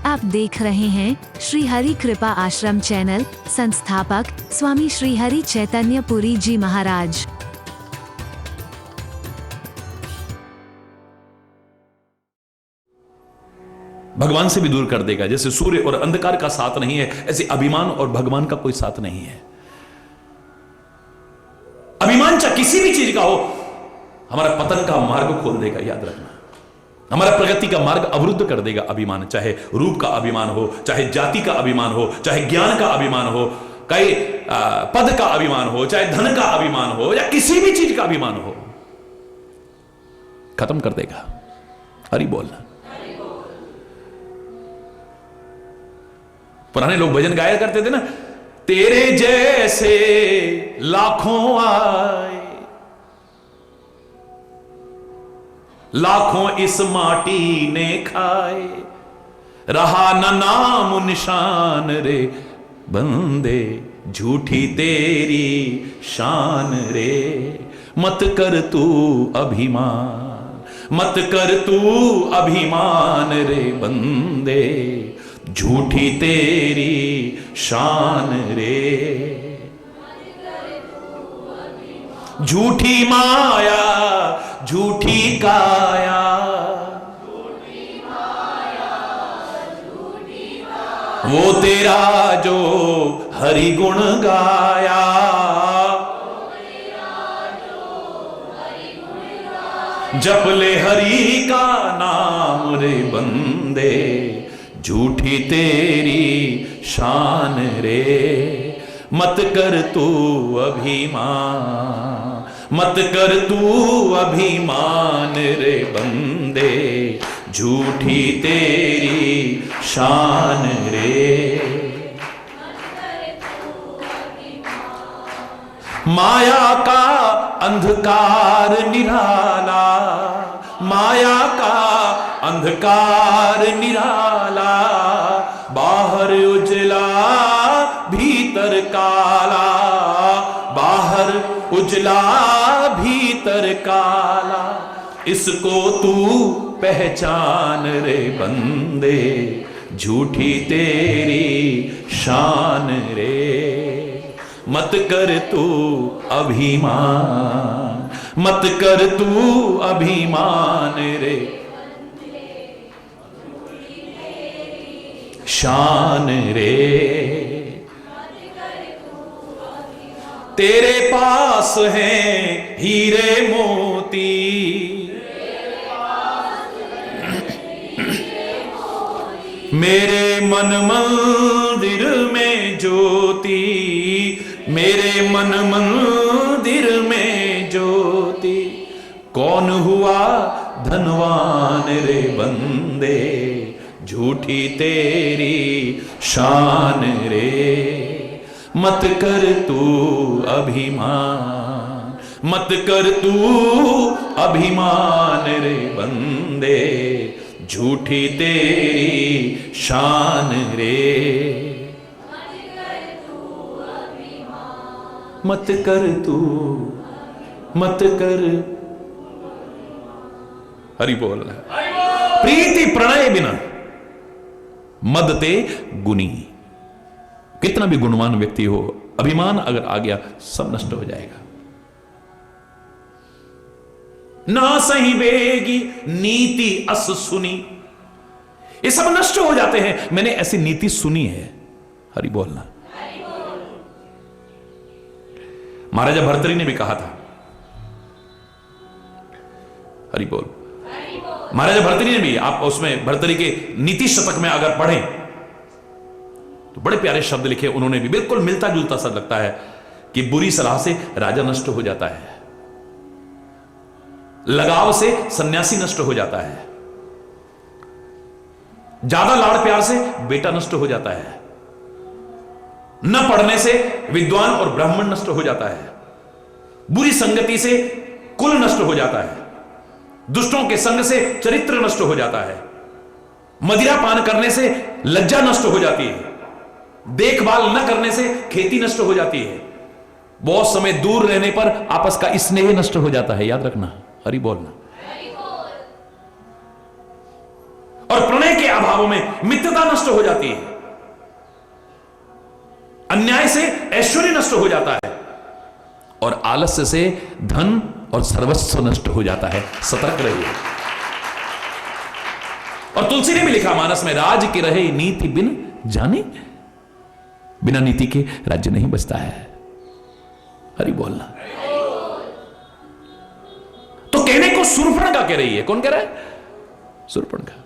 आप देख रहे हैं श्री हरि कृपा आश्रम चैनल। संस्थापक स्वामी श्री हरि चैतन्य पुरी जी महाराज। भगवान से भी दूर कर देगा। जैसे सूर्य और अंधकार का साथ नहीं है, ऐसे अभिमान और भगवान का कोई साथ नहीं है। अभिमान चाहे किसी भी चीज का हो, हमारा पतन का मार्ग खोल देगा, याद रखना। हमारा प्रगति का मार्ग अवरुद्ध कर देगा अभिमान। चाहे रूप का अभिमान हो, चाहे जाति का अभिमान हो, चाहे ज्ञान का अभिमान हो, कई पद का अभिमान हो, चाहे धन का अभिमान हो, या किसी भी चीज का अभिमान हो, खत्म कर देगा। हरि बोलना। पुराने लोग भजन गाया करते थे ना, तेरे जैसे लाखों आए, लाखों इस माटी ने खाए, रहा न नाम निशान रे बंदे, झूठी तेरी शान रे। मत कर तू अभिमान, मत कर तू अभिमान रे बंदे, झूठी तेरी शान रे। झूठी माया झूठी काया, वो तेरा जो हरि गुण गाया, जप ले हरि का नाम रे बंदे, झूठी तेरी शान रे। मत कर तू अभिमान, मत कर तू अभिमान रे बंदे, झूठी तेरी शान रे। माया का अंधकार निराला, माया का अंधकार निराला, बाहर उजला भीतर काला, बाहर उजला भीतर काला, इसको तू पहचान रे बंदे, झूठी तेरी शान रे। मत कर तू अभिमान, मत कर तू अभिमान रे, शान रे। तेरे पास हैं हीरे मोती, मेरे मन मंदिर में ज्योति, मेरे मन मंदिर में ज्योति। कौन हुआ धनवान रे बंदे, झूठी तेरी शान रे। मत कर तू अभिमान, मत कर तू अभिमान रे बंदे, झूठी तेरी शान रे। मत कर तू, मत कर। हरि बोल। प्रीति प्रणय बिना मदते गुनी। कितना भी गुणवान व्यक्ति हो, अभिमान अगर आ गया सब नष्ट हो जाएगा। ना सही बेगी नीति अस सुनी, ये सब नष्ट हो जाते हैं। मैंने ऐसी नीति सुनी है। हरि बोलना। महाराजा भर्तरी ने भी कहा था, हरि बोल। महाराजा भर्तरी ने भी, आप उसमें भर्तरी के नीति शतक में अगर पढ़ें तो बड़े प्यारे शब्द लिखे उन्होंने भी। बिल्कुल मिलता जुलता सा लगता है कि बुरी सलाह से राजा नष्ट हो जाता है, लगाव से सन्यासी नष्ट हो जाता है, ज्यादा लाड़ प्यार से बेटा नष्ट हो जाता है, न पढ़ने से विद्वान और ब्राह्मण नष्ट हो जाता है, बुरी संगति से कुल नष्ट हो जाता है, दुष्टों के संग से चरित्र नष्ट हो जाता है, मदिरा पान करने से लज्जा नष्ट हो जाती है, देखभाल न करने से खेती नष्ट हो जाती है, बहुत समय दूर रहने पर आपस का स्नेह नष्ट हो जाता है। याद रखना। हरि बोलना। और प्रणय के अभाव में मित्रता नष्ट हो जाती है। अन्याय से ऐश्वर्य नष्ट हो जाता है और आलस्य से धन और सर्वस्व नष्ट हो जाता है। सतर्क रहिए। और तुलसी ने भी लिखा मानस में, राज की रहे नीति बिन जाने, बिना नीति के राज्य नहीं बचता है। हरि बोलना। तो कहने को शूर्पणखा कह रही है। कौन कह रहा है? शूर्पणखा।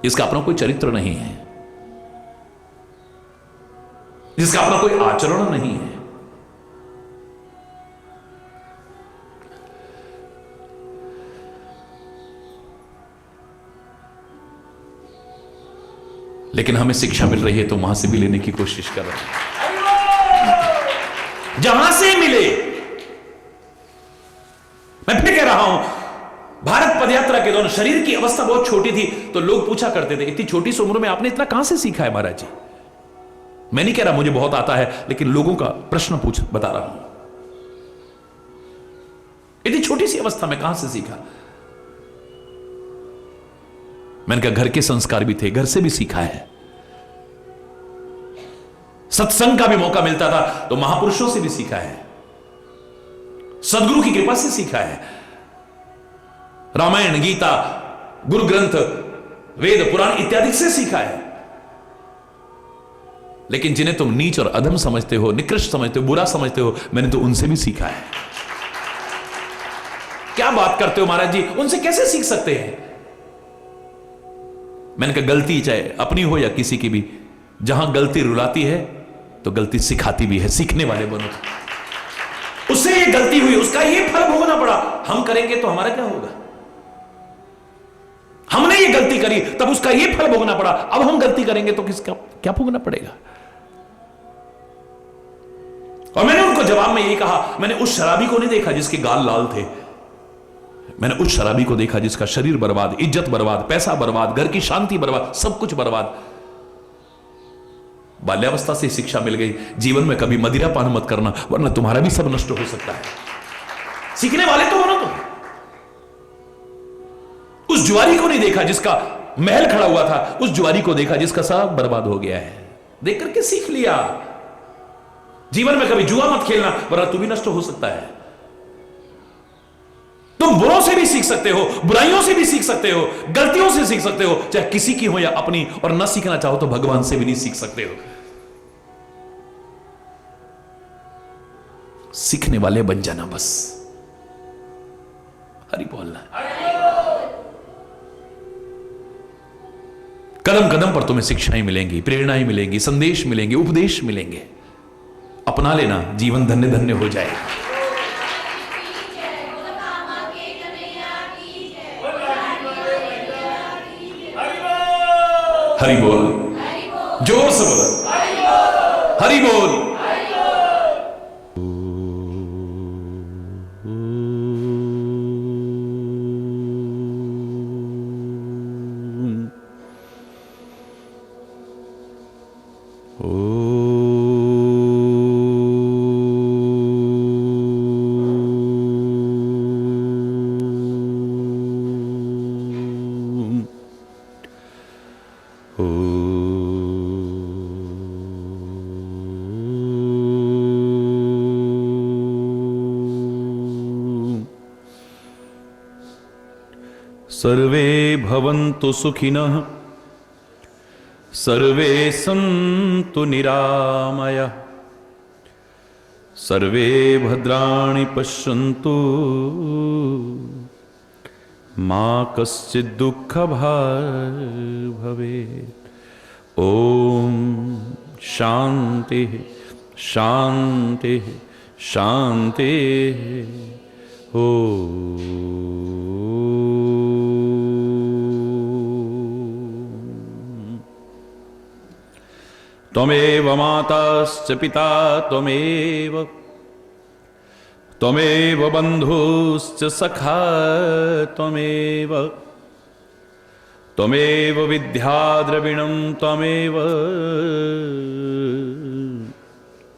इसका अपना कोई चरित्र नहीं है, जिसका अपना कोई आचरण नहीं है। लेकिन हमें शिक्षा मिल रही है तो वहां से भी लेने की कोशिश कर रहे हैं, जहां से मिले। मैं फिर कह रहा हूं, भारत पदयात्रा के दौरान शरीर की अवस्था बहुत छोटी थी, तो लोग पूछा करते थे, इतनी छोटी सी उम्र में आपने इतना कहां से सीखा है महाराज जी? मैं नहीं कह रहा मुझे बहुत आता है, लेकिन लोगों का प्रश्न बता रहा हूं, इतनी छोटी सी अवस्था में कहां से सीखा? मैंने कहा घर के संस्कार भी थे, घर से भी सीखा है। सत्संग का भी मौका मिलता था तो महापुरुषों से भी सीखा है, सदगुरु की कृपा से सीखा है। रामायण, गीता, गुरु ग्रंथ, वेद, पुराण इत्यादि से सीखा है। लेकिन जिन्हें तुम नीच और अधम समझते हो, निकृष्ट समझते हो, बुरा समझते हो, मैंने तो उनसे भी सीखा है। क्या बात करते हो महाराज जी, उनसे कैसे सीख सकते हैं? मैंने कहा गलती चाहे अपनी हो या किसी की भी, जहां गलती रुलाती है तो गलती सिखाती भी है। सीखने वाले बनो। उससे ये गलती हुई, उसका ये फल भोगना पड़ा, हम करेंगे तो हमारा क्या होगा? हमने ये गलती करी तब उसका ये फल भोगना पड़ा, अब हम गलती करेंगे तो किसका क्या भोगना पड़ेगा? और मैंने उनको जवाब में यही कहा, मैंने उस शराबी को नहीं देखा जिसके गाल लाल थे, मैंने उस शराबी को देखा जिसका शरीर बर्बाद, इज्जत बर्बाद, पैसा बर्बाद, घर की शांति बर्बाद, सब कुछ बर्बाद। बाल्यावस्था से शिक्षा मिल गई, जीवन में कभी मदिरा पान मत करना, वरना तुम्हारा भी सब नष्ट हो सकता है। सीखने वाले तो बनो। तुम उस जुआरी को नहीं देखा जिसका महल खड़ा हुआ था, उस जुआरी को देखा जिसका सब बर्बाद हो गया है। देख करके सीख लिया। जीवन में कभी जुआ मत खेलना, वरना तू भी नष्ट हो सकता है। तुम बुरों से भी सीख सकते हो, बुराइयों से भी सीख सकते हो, गलतियों से सीख सकते हो, चाहे किसी की हो या अपनी। और न सीखना चाहो तो भगवान से भी नहीं सीख सकते हो। सीखने वाले बन जाना बस। हरि बोलना। कदम कदम पर तुम्हें शिक्षाएं मिलेंगी, प्रेरणाएं मिलेंगी, संदेश मिलेंगे, उपदेश मिलेंगे। अपना लेना, जीवन धन्य धन्य हो जाएगा। हरि बोल। जोर से बोल। हरि बोल। सर्वे भवन्तु सुखिनः, सर्वे सन्तु निरामयाः, सर्वे भद्राणि पश्यन्तु, मा कश्चित् दुःखभाग् भवेत्। ओम शांति शांति शांति। त्वमेव माताश्च पिता त्वमेव, त्वमेव बन्धुश्च सखा त्वमेव, त्वमेव विद्या द्रविणं त्वमेव,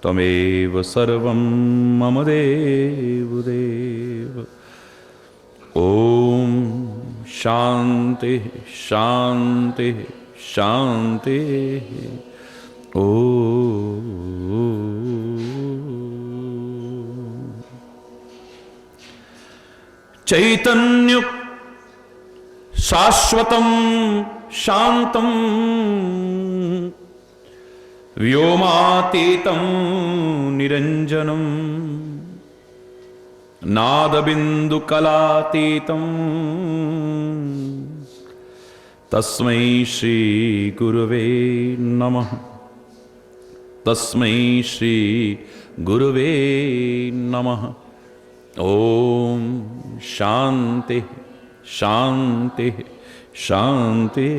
त्वमेव सर्वं मम देवदेव। ओम शांति शांति शांति। ओ चैतन्य शाश्वतं शांतं व्योमातीतं निरंजनं नादबिन्दुकलातीतं तस्मै श्री गुरुवे नमः। तस्मै श्री गुरुवे नमः। ओम शांति शांति शांति।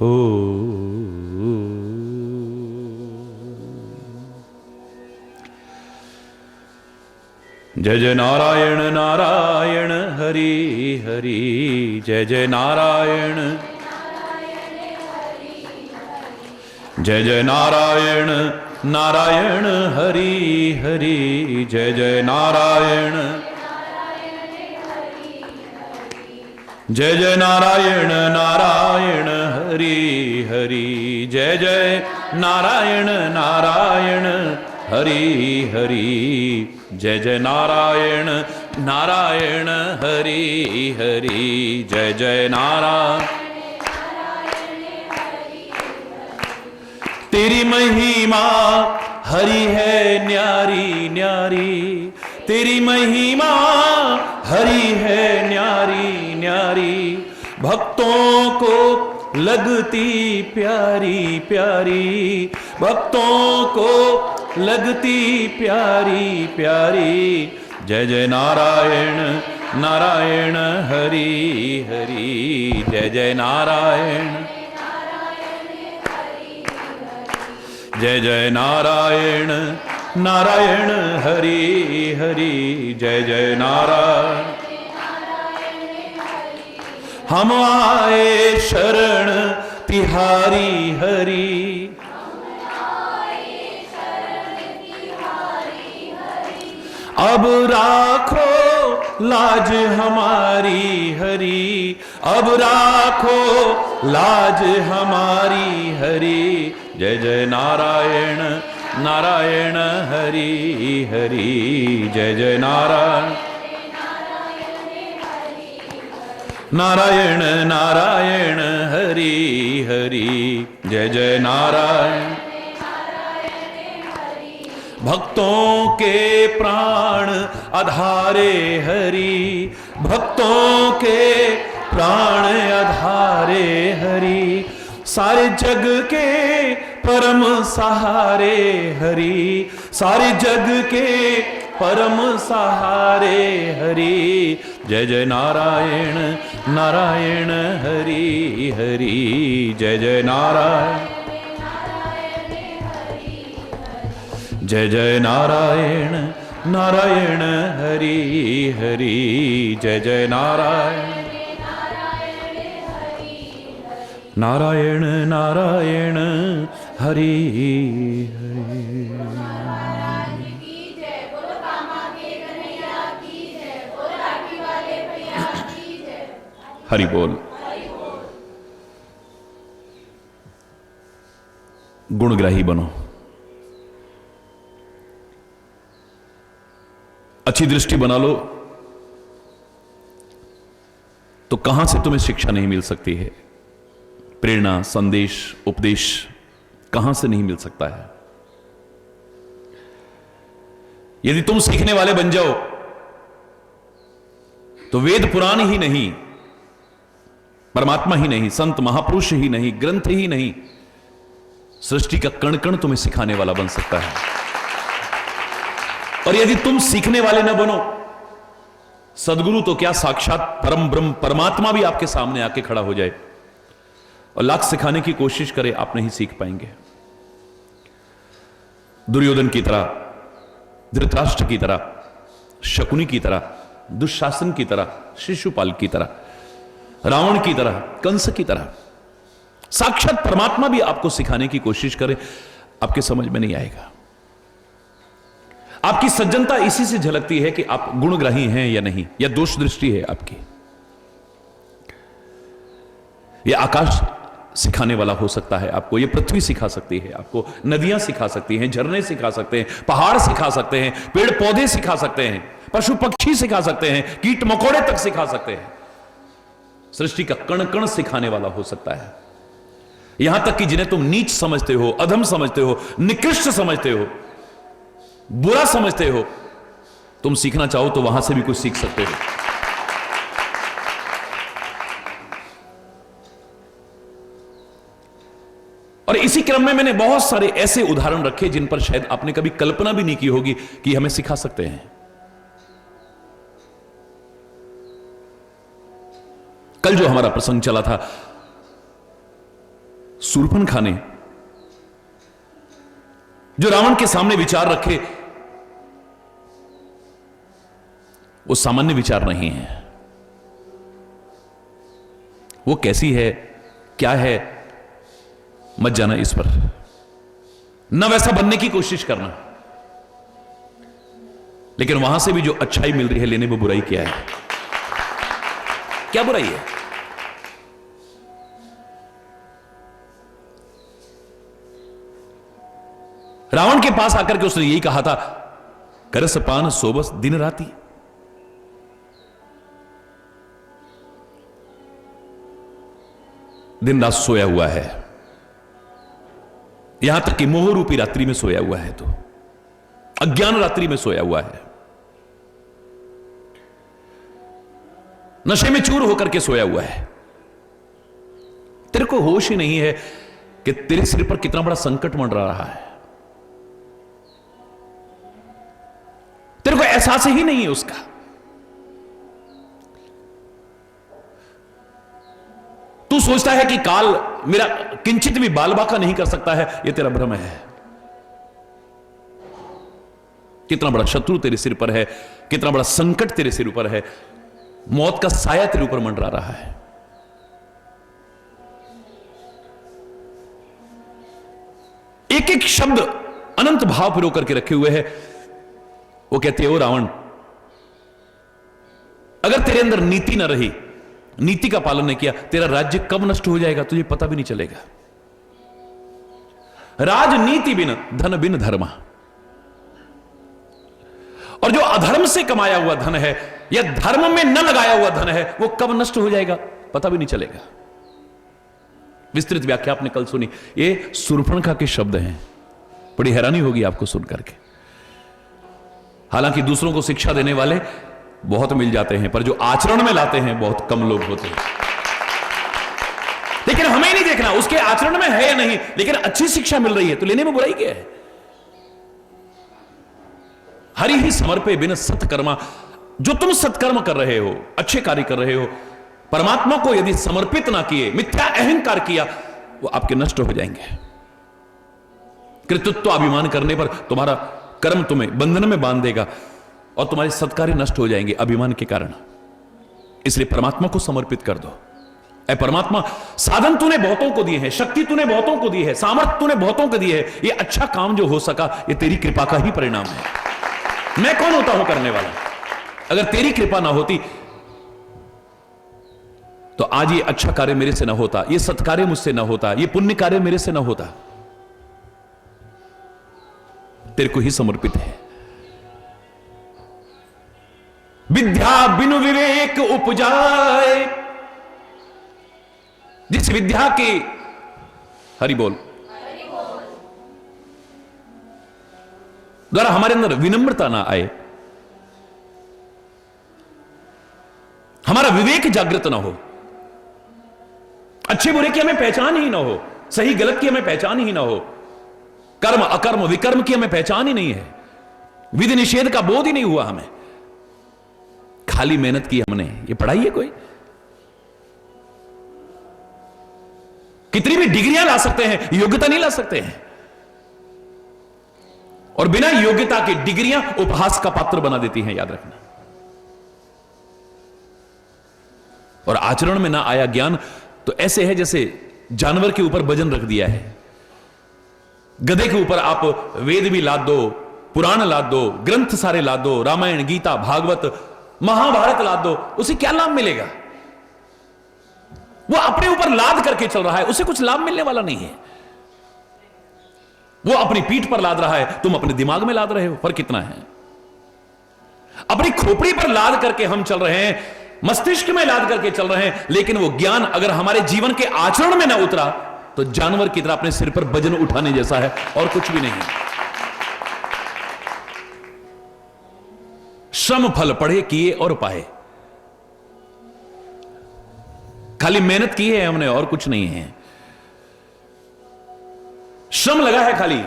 ओ जय जय नारायण नारायण हरि हरि। जय जय नारायण जय जय नारायण नारायण हरि हरि। जय जय नारायण जय जय नारायण नारायण हरि हरि। जय जय नारायण नारायण हरि हरि। जय जय नारायण नारायण हरि हरि। जय जय नारायण। तेरी महिमा हरि है न्यारी न्यारी। तेरी महिमा हरि है न्यारी न्यारी। भक्तों को लगती प्यारी प्यारी। भक्तों को लगती प्यारी प्यारी। जय जय नारायण नारायण हरि हरि। जय जय नारायण जय जय नारायण नारायण हरि हरि। जय जय नारायण। हम आए शरण तिहारी हरि। अब राखो लाज हमारी हरि। अब राखो लाज हमारी हरि। जय जय नारायण नारायण हरि हरि। जय जय नारायण नारायण नारायण हरि हरि। जय जय नारायण। भक्तों के प्राण आधारे हरि। भक्तों के प्राण आधारे हरि। सारे जग के परम सहारे हरि। सारे जग के परम सहारे हरि। जय जय नारायण नारायण हरि हरि। जय जय नारायण जय जय नारायण नारायण हरि हरि। जय जय नारायण नारायण नारायण हरि हरि। हरि बोल। गुणग्राही बनो। अच्छी दृष्टि बना लो तो कहां से तुम्हें शिक्षा नहीं मिल सकती है। प्रेरणा संदेश उपदेश कहां से नहीं मिल सकता है। यदि तुम सीखने वाले बन जाओ तो वेद पुराण ही नहीं, परमात्मा ही नहीं, संत महापुरुष ही नहीं, ग्रंथ ही नहीं, सृष्टि का कण कण तुम्हें सिखाने वाला बन सकता है। और यदि तुम सीखने वाले न बनो, सदगुरु तो क्या साक्षात परम ब्रह्म परमात्मा भी आपके सामने आके खड़ा हो जाए और लाख सिखाने की कोशिश करे, आप नहीं सीख पाएंगे। दुर्योधन की तरह, धृतराष्ट्र की तरह, शकुनी की तरह, दुशासन की तरह, शिशुपाल की तरह, रावण की तरह, कंस की तरह साक्षात परमात्मा भी आपको सिखाने की कोशिश करे, आपके समझ में नहीं आएगा। आपकी सज्जनता इसी से झलकती है कि आप गुणग्राही हैं या नहीं, या दोष दृष्टि है आपकी। ये आकाश सिखाने वाला हो सकता है आपको, ये पृथ्वी सिखा सकती है आपको, नदियां सिखा सकती हैं, झरने सिखा सकते हैं, पहाड़ सिखा सकते हैं, पेड़ पौधे सिखा सकते हैं, पशु पक्षी सिखा सकते हैं, कीट मकोड़े तक सिखा सकते हैं। सृष्टि का कण कण सिखाने वाला हो सकता है। यहां तक कि जिन्हें तुम नीच समझते हो, अधम समझते हो, निकृष्ट समझते हो, बुरा समझते हो, तुम सीखना चाहो तो वहां से भी कुछ सीख सकते हो। और इसी क्रम में मैंने बहुत सारे ऐसे उदाहरण रखे जिन पर शायद आपने कभी कल्पना भी नहीं की होगी कि हमें सिखा सकते हैं। कल जो हमारा प्रसंग चला था, शूर्पणखा ने जो रावण के सामने विचार रखे, वो सामान्य विचार नहीं है। वो कैसी है, क्या है, मत जाना इस पर, न वैसा बनने की कोशिश करना। लेकिन वहां से भी जो अच्छाई मिल रही है लेने में बुराई क्या है? क्या बुराई है? रावण के पास आकर के उसने यही कहा था, करस पान सोबस दिन राती। दिन रात सोया हुआ है, यहां तक कि मोह रूपी रात्रि में सोया हुआ है, तो अज्ञान रात्रि में सोया हुआ है, नशे में चूर होकर के सोया हुआ है। तेरे को होश ही नहीं है कि तेरे सिर पर कितना बड़ा संकट मंडरा रहा है। तेरे को एहसास ही नहीं है उसका। तू सोचता है कि काल मेरा किंचित भी बाल बाका नहीं कर सकता है, यह तेरा भ्रम है। कितना बड़ा शत्रु तेरे सिर पर है, कितना बड़ा संकट तेरे सिर ऊपर है, मौत का साया तेरे ऊपर मंडरा रहा है। एक एक शब्द अनंत भाव पिरो करके रखे हुए है। वो कहते हैं, ओ रावण, अगर तेरे अंदर नीति ना रही, नीति का पालन नहीं किया, तेरा राज्य कब नष्ट हो जाएगा तुझे पता भी नहीं चलेगा। राजनीति बिन धन बिन धर्म, और जो अधर्म से कमाया हुआ धन है या धर्म में न लगाया हुआ धन है, वो कब नष्ट हो जाएगा पता भी नहीं चलेगा। विस्तृत व्याख्या आपने कल सुनी, ये शूर्पणखा के शब्द हैं। बड़ी हैरानी होगी आपको सुन करके। हालांकि दूसरों को शिक्षा देने वाले बहुत मिल जाते हैं, पर जो आचरण में लाते हैं बहुत कम लोग होते हैं। लेकिन हमें नहीं देखना उसके आचरण में है या नहीं, लेकिन अच्छी शिक्षा मिल रही है तो लेने में बुराई क्या है? हरि ही समर्पे बिन सत्कर्मा, जो तुम सत्कर्म कर रहे हो, अच्छे कार्य कर रहे हो, परमात्मा को यदि समर्पित ना किए, मिथ्या अहंकार किया, वो आपके नष्ट हो जाएंगे। कृतित्व अभिमान करने पर तुम्हारा कर्म तुम्हें बंधन में बांध देगा और तुम्हारे सत्कार्य नष्ट हो जाएंगे अभिमान के कारण। इसलिए परमात्मा को समर्पित कर दो। ऐ परमात्मा, साधन तूने बहुतों को दिए हैं, शक्ति तूने बहुतों को दी है, सामर्थ्य तूने बहुतों को दी है, ये अच्छा काम जो हो सका ये तेरी कृपा का ही परिणाम है। मैं कौन होता हूं करने वाला? अगर तेरी कृपा ना होती तो आज ये अच्छा कार्य मेरे से ना होता, ये सत्कार्य मुझसे ना होता, ये पुण्य कार्य मेरे से ना होता। तेरे को ही समर्पित है। विद्या बिनु विवेक उपजाए, जिस विद्या के, हरि बोल, द्वारा हमारे अंदर विनम्रता ना आए, हमारा विवेक जागृत ना हो, अच्छे बुरे की हमें पहचान ही ना हो, सही गलत की हमें पहचान ही ना हो, कर्म अकर्म विकर्म की हमें पहचान ही नहीं है, विधि निषेध का बोध ही नहीं हुआ हमें, खाली मेहनत की हमने, ये पढ़ाई है कोई? कितनी भी डिग्रियां ला सकते हैं, योग्यता नहीं ला सकते हैं। और बिना योग्यता की डिग्रियां उपहास का पात्र बना देती हैं, याद रखना। और आचरण में ना आया ज्ञान तो ऐसे है जैसे जानवर के ऊपर वजन रख दिया है। गधे के ऊपर आप वेद भी लाद दो, पुराण लाद दो, ग्रंथ सारे लाद दो, रामायण गीता भागवत महाभारत लाद दो, उसे क्या लाभ मिलेगा? वो अपने ऊपर लाद करके चल रहा है, उसे कुछ लाभ मिलने वाला नहीं है। वो अपनी पीठ पर लाद रहा है, तुम अपने दिमाग में लाद रहे हो, फर्क कितना है। अपनी खोपड़ी पर लाद करके हम चल रहे हैं, मस्तिष्क में लाद करके चल रहे हैं, लेकिन वो ज्ञान अगर हमारे जीवन के आचरण में ना उतरा तो जानवर की तरह अपने सिर पर वजन उठाने जैसा है और कुछ भी नहीं। श्रम फल पढ़े किए और पाए, खाली मेहनत की है हमने और कुछ नहीं है। श्रम लगा है खाली,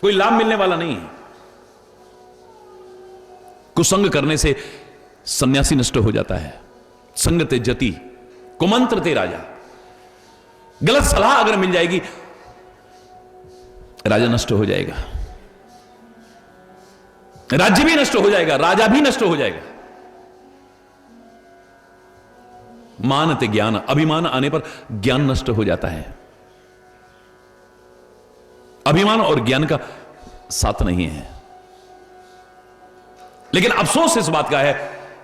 कोई लाभ मिलने वाला नहीं है। कुसंग करने से सन्यासी नष्ट हो जाता है। संगते जति कुमंत्रते राजा, गलत सलाह अगर मिल जाएगी राजा नष्ट हो जाएगा, राज्य भी नष्ट हो जाएगा, राजा भी नष्ट हो जाएगा। मानते ज्ञान, अभिमान आने पर ज्ञान नष्ट हो जाता है। अभिमान और ज्ञान का साथ नहीं है। लेकिन अफसोस इस बात का है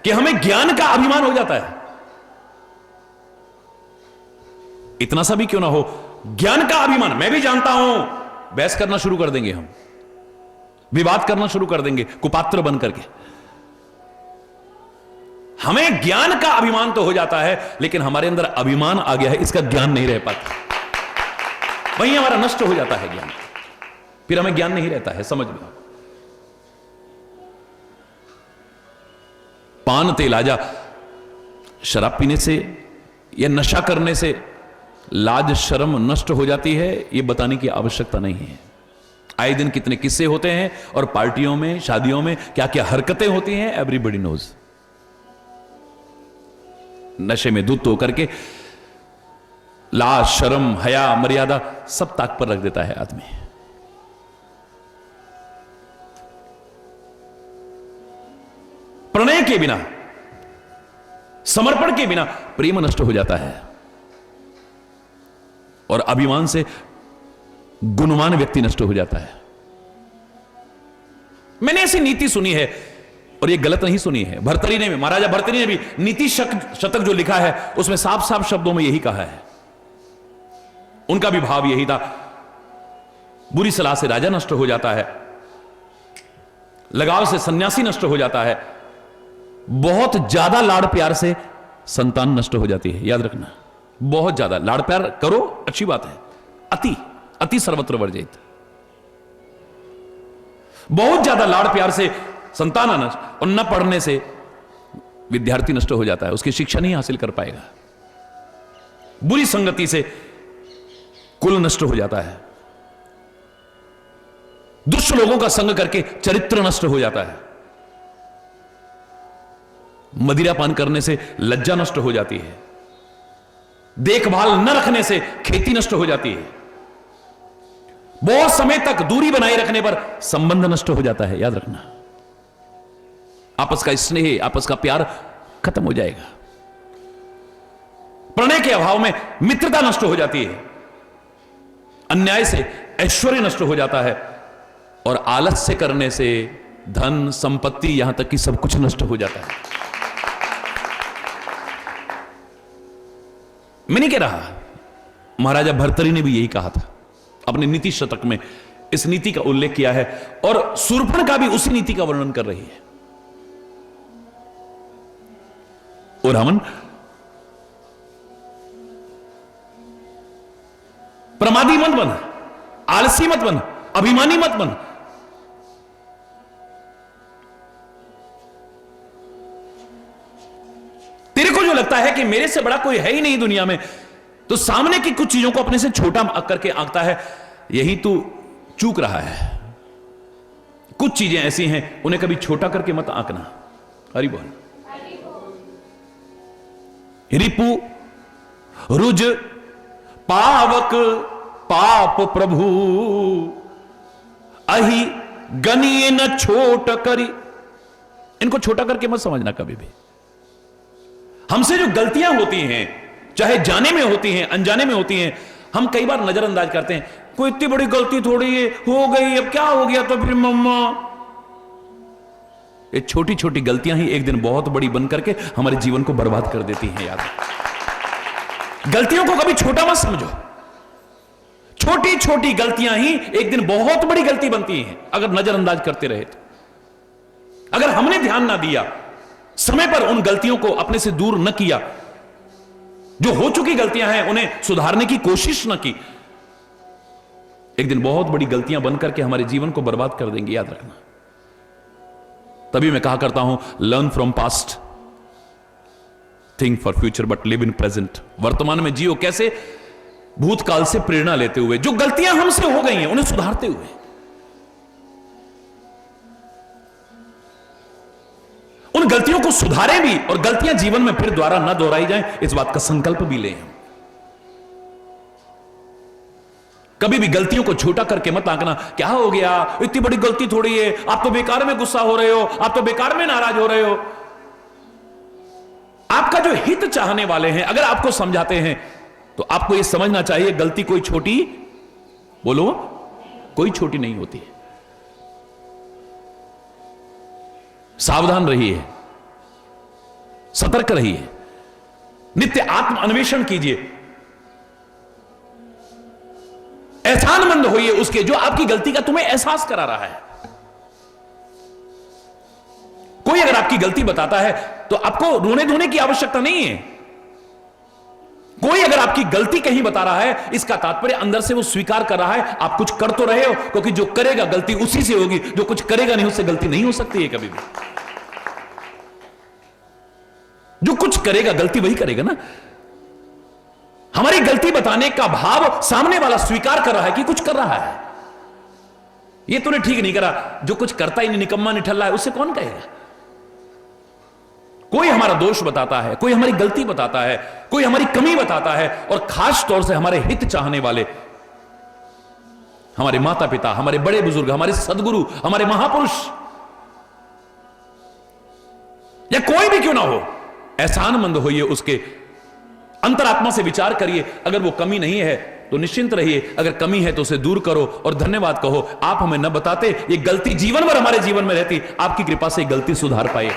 कि हमें ज्ञान का अभिमान हो जाता है। इतना सा भी क्यों ना हो, ज्ञान का अभिमान, मैं भी जानता हूं, बहस करना शुरू कर देंगे, हम विवाद करना शुरू कर देंगे कुपात्र बन करके। हमें ज्ञान का अभिमान तो हो जाता है, लेकिन हमारे अंदर अभिमान आ गया है, इसका ज्ञान नहीं रह पाता। वहीं हमारा नष्ट हो जाता है ज्ञान, फिर हमें ज्ञान नहीं रहता है। समझ में, पान तेल आजा, शराब पीने से या नशा करने से लाज शर्म नष्ट हो जाती है, यह बताने की आवश्यकता नहीं है। आए दिन कितने किस्से होते हैं और पार्टियों में, शादियों में क्या क्या हरकतें होती हैं, एवरीबॉडी नोज। नशे में धुत होकर के लाज शर्म हया मर्यादा सब ताक पर रख देता है आदमी। प्रणय के बिना, समर्पण के बिना प्रेम नष्ट हो जाता है, और अभिमान से गुणवान व्यक्ति नष्ट हो जाता है। मैंने ऐसी नीति सुनी है, और यह गलत नहीं सुनी है। भर्तृहरि ने, महाराजा भर्तृहरि ने भी नीति शतक जो लिखा है उसमें साफ साफ शब्दों में यही कहा है। उनका भी भाव यही था, बुरी सलाह से राजा नष्ट हो जाता है, लगाव से सन्यासी नष्ट हो जाता है, बहुत ज्यादा लाड़ प्यार से संतान नष्ट हो जाती है। याद रखना, बहुत ज्यादा लाड़ प्यार करो अच्छी बात है, अति अति सर्वत्र वर्जित। बहुत ज्यादा लाड़ प्यार से संतान नष्ट, और न पढ़ने से विद्यार्थी नष्ट हो जाता है, उसकी शिक्षा नहीं हासिल कर पाएगा। बुरी संगति से कुल नष्ट हो जाता है, दुष्ट लोगों का संग करके चरित्र नष्ट हो जाता है, मदिरा पान करने से लज्जा नष्ट हो जाती है, देखभाल न रखने से खेती नष्ट हो जाती है, बहुत समय तक दूरी बनाए रखने पर संबंध नष्ट हो जाता है। याद रखना, आपस का स्नेह, आपस का प्यार खत्म हो जाएगा। प्रणय के अभाव में मित्रता नष्ट हो जाती है, अन्याय से ऐश्वर्य नष्ट हो जाता है, और आलस्य करने से धन संपत्ति यहां तक कि सब कुछ नष्ट हो जाता है। मैं नहीं कह रहा, महाराजा भर्तृहरि ने भी यही कहा था अपने नीति शतक में, इस नीति का उल्लेख किया है, और शूर्पणखा भी उसी नीति का वर्णन कर रही है। और हमन प्रमादी मत बन, आलसी मत बन, अभिमानी मत बन। तेरे को जो लगता है कि मेरे से बड़ा कोई है ही नहीं दुनिया में, तो सामने की कुछ चीजों को अपने से छोटा करके आंकता है, यही तू चूक रहा है। कुछ चीजें ऐसी हैं, उन्हें कभी छोटा करके मत आंकना। हरि बोल। रिपु रुज पावक पाप प्रभु, अहि गनीय न छोट करी। इनको छोटा करके मत समझना कभी भी। हमसे जो गलतियां होती हैं, चाहे जाने में होती हैं अनजाने में होती हैं, हम कई बार नजरअंदाज करते हैं। कोई इतनी बड़ी गलती थोड़ी है, हो गई, अब क्या हो गया तो फिर मम्मा। ये छोटी छोटी गलतियां ही एक दिन बहुत बड़ी बन करके हमारे जीवन को बर्बाद कर देती हैं। याद, गलतियों को कभी छोटा मत समझो। छोटी छोटी गलतियां ही एक दिन बहुत बड़ी गलती बनती हैं अगर नजरअंदाज करते रहे तो। अगर हमने ध्यान ना दिया, समय पर उन गलतियों को अपने से दूर न किया, जो हो चुकी गलतियां हैं उन्हें सुधारने की कोशिश न की, एक दिन बहुत बड़ी गलतियां बनकर के हमारे जीवन को बर्बाद कर देंगी, याद रखना। तभी मैं कहा करता हूं, learn from past, think for future but live in present. वर्तमान में जियो, कैसे? भूतकाल से प्रेरणा लेते हुए, जो गलतियां हमसे हो गई हैं उन्हें सुधारते हुए। उन गलतियों को सुधारें भी और गलतियां जीवन में फिर दोबारा ना दोहराई जाएं, इस बात का संकल्प भी लें। कभी भी गलतियों को छोटा करके मत आंकना, क्या हो गया, इतनी बड़ी गलती थोड़ी है, आप तो बेकार में गुस्सा हो रहे हो, आप तो बेकार में नाराज हो रहे हो। आपका जो हित चाहने वाले हैं अगर आपको समझाते हैं तो आपको यह समझना चाहिए, गलती कोई छोटी, बोलो, कोई छोटी नहीं होती है। सावधान रहिए, सतर्क रहिए, नित्य आत्म अन्वेषण कीजिए, एहसानमंद होइए उसके जो आपकी गलती का तुम्हें एहसास करा रहा है। कोई अगर आपकी गलती बताता है तो आपको रोने धोने की आवश्यकता नहीं है। कोई अगर आपकी गलती कहीं बता रहा है, इसका तात्पर्य अंदर से वो स्वीकार कर रहा है, आप कुछ कर तो रहे हो, क्योंकि जो करेगा गलती उसी से होगी, जो कुछ करेगा नहीं उससे गलती नहीं हो सकती है कभी भी। जो कुछ करेगा गलती वही करेगा ना। हमारी गलती बताने का भाव सामने वाला स्वीकार कर रहा है कि कुछ कर रहा है। ये तूने ठीक नहीं करा, जो कुछ करता ही नहीं, निकम्मा निठल्ला है, उससे कौन कहेगा। कोई हमारा दोष बताता है, कोई हमारी गलती बताता है, कोई हमारी कमी बताता है, और खास तौर से हमारे हित चाहने वाले, हमारे माता पिता, हमारे बड़े बुजुर्ग, हमारे सदगुरु, हमारे महापुरुष, या कोई भी क्यों ना हो, एहसानमंद होइए उसके, अंतरात्मा से विचार करिए। अगर वो कमी नहीं है तो निश्चिंत रहिए, अगर कमी है तो उसे दूर करो और धन्यवाद कहो, आप हमें न बताते, ये गलती जीवन भर हमारे जीवन में रहती, आपकी कृपा से गलती सुधार पाए।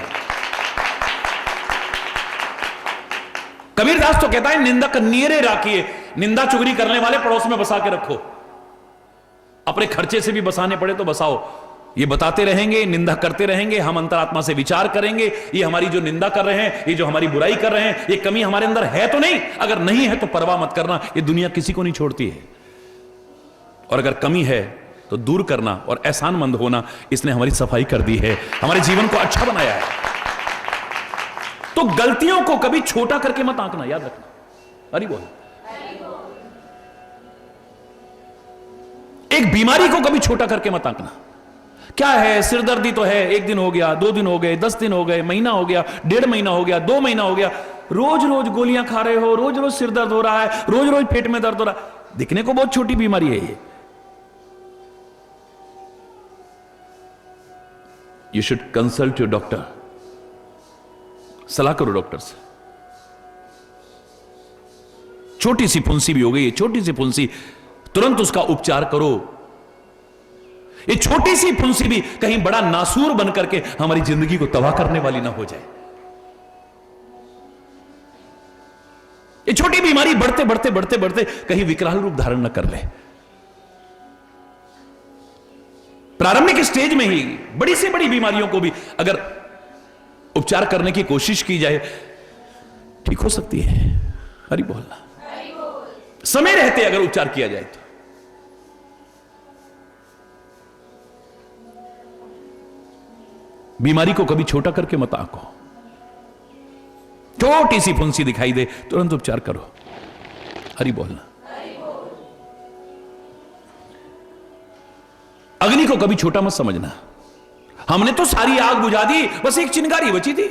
कबीरदास तो कहता है, निंदक नियरे राखिए, निंदा चुगली करने वाले पड़ोस में बसा के रखो, अपने खर्चे से भी बसाने पड़े तो बसाओ। ये बताते रहेंगे, निंदा करते रहेंगे, हम अंतरात्मा से विचार करेंगे, ये हमारी जो निंदा कर रहे हैं, ये जो हमारी बुराई कर रहे हैं, ये कमी हमारे अंदर है तो नहीं। अगर नहीं है तो परवाह मत करना, ये दुनिया किसी को नहीं छोड़ती है। और अगर कमी है तो दूर करना और एहसानमंद होना, इसने हमारी सफाई कर दी है, हमारे जीवन को अच्छा बनाया है। तो गलतियों को कभी छोटा करके मत आंकना, याद रखना। अरे बोल, एक बीमारी को कभी छोटा करके मत आंकना। क्या है, सिरदर्दी तो है, एक दिन हो गया, 2 दिन हो गए, 10 दिन हो गए, महीना हो गया, 1.5 महीना हो गया, 2 महीना हो गया, रोज रोज गोलियां खा रहे हो, रोज रोज सिर दर्द हो रहा है, रोज रोज पेट में दर्द हो रहा है। दिखने को बहुत छोटी बीमारी है ये। You should consult your doctor, सलाह करो डॉक्टर से। छोटी सी फुंसी भी हो गई है, छोटी सी फुंसी, तुरंत उसका उपचार करो। ये छोटी सी फुंसी भी कहीं बड़ा नासूर बनकर के हमारी जिंदगी को तबाह करने वाली ना हो जाए। ये छोटी बीमारी बढ़ते बढ़ते बढ़ते बढ़ते कहीं विकराल रूप धारण न कर ले। प्रारंभिक स्टेज में ही बड़ी से बड़ी बीमारियों को भी अगर उपचार करने की कोशिश की जाए, ठीक हो सकती है। हरि बोलना, समय रहते अगर उपचार किया जाए तो। बीमारी को कभी छोटा करके मत आंको। छोटी सी फुंसी दिखाई दे, तुरंत उपचार करो। हरि बोलना। अग्नि को कभी छोटा मत समझना। हमने तो सारी आग बुझा दी, बस एक चिंगारी बची थी,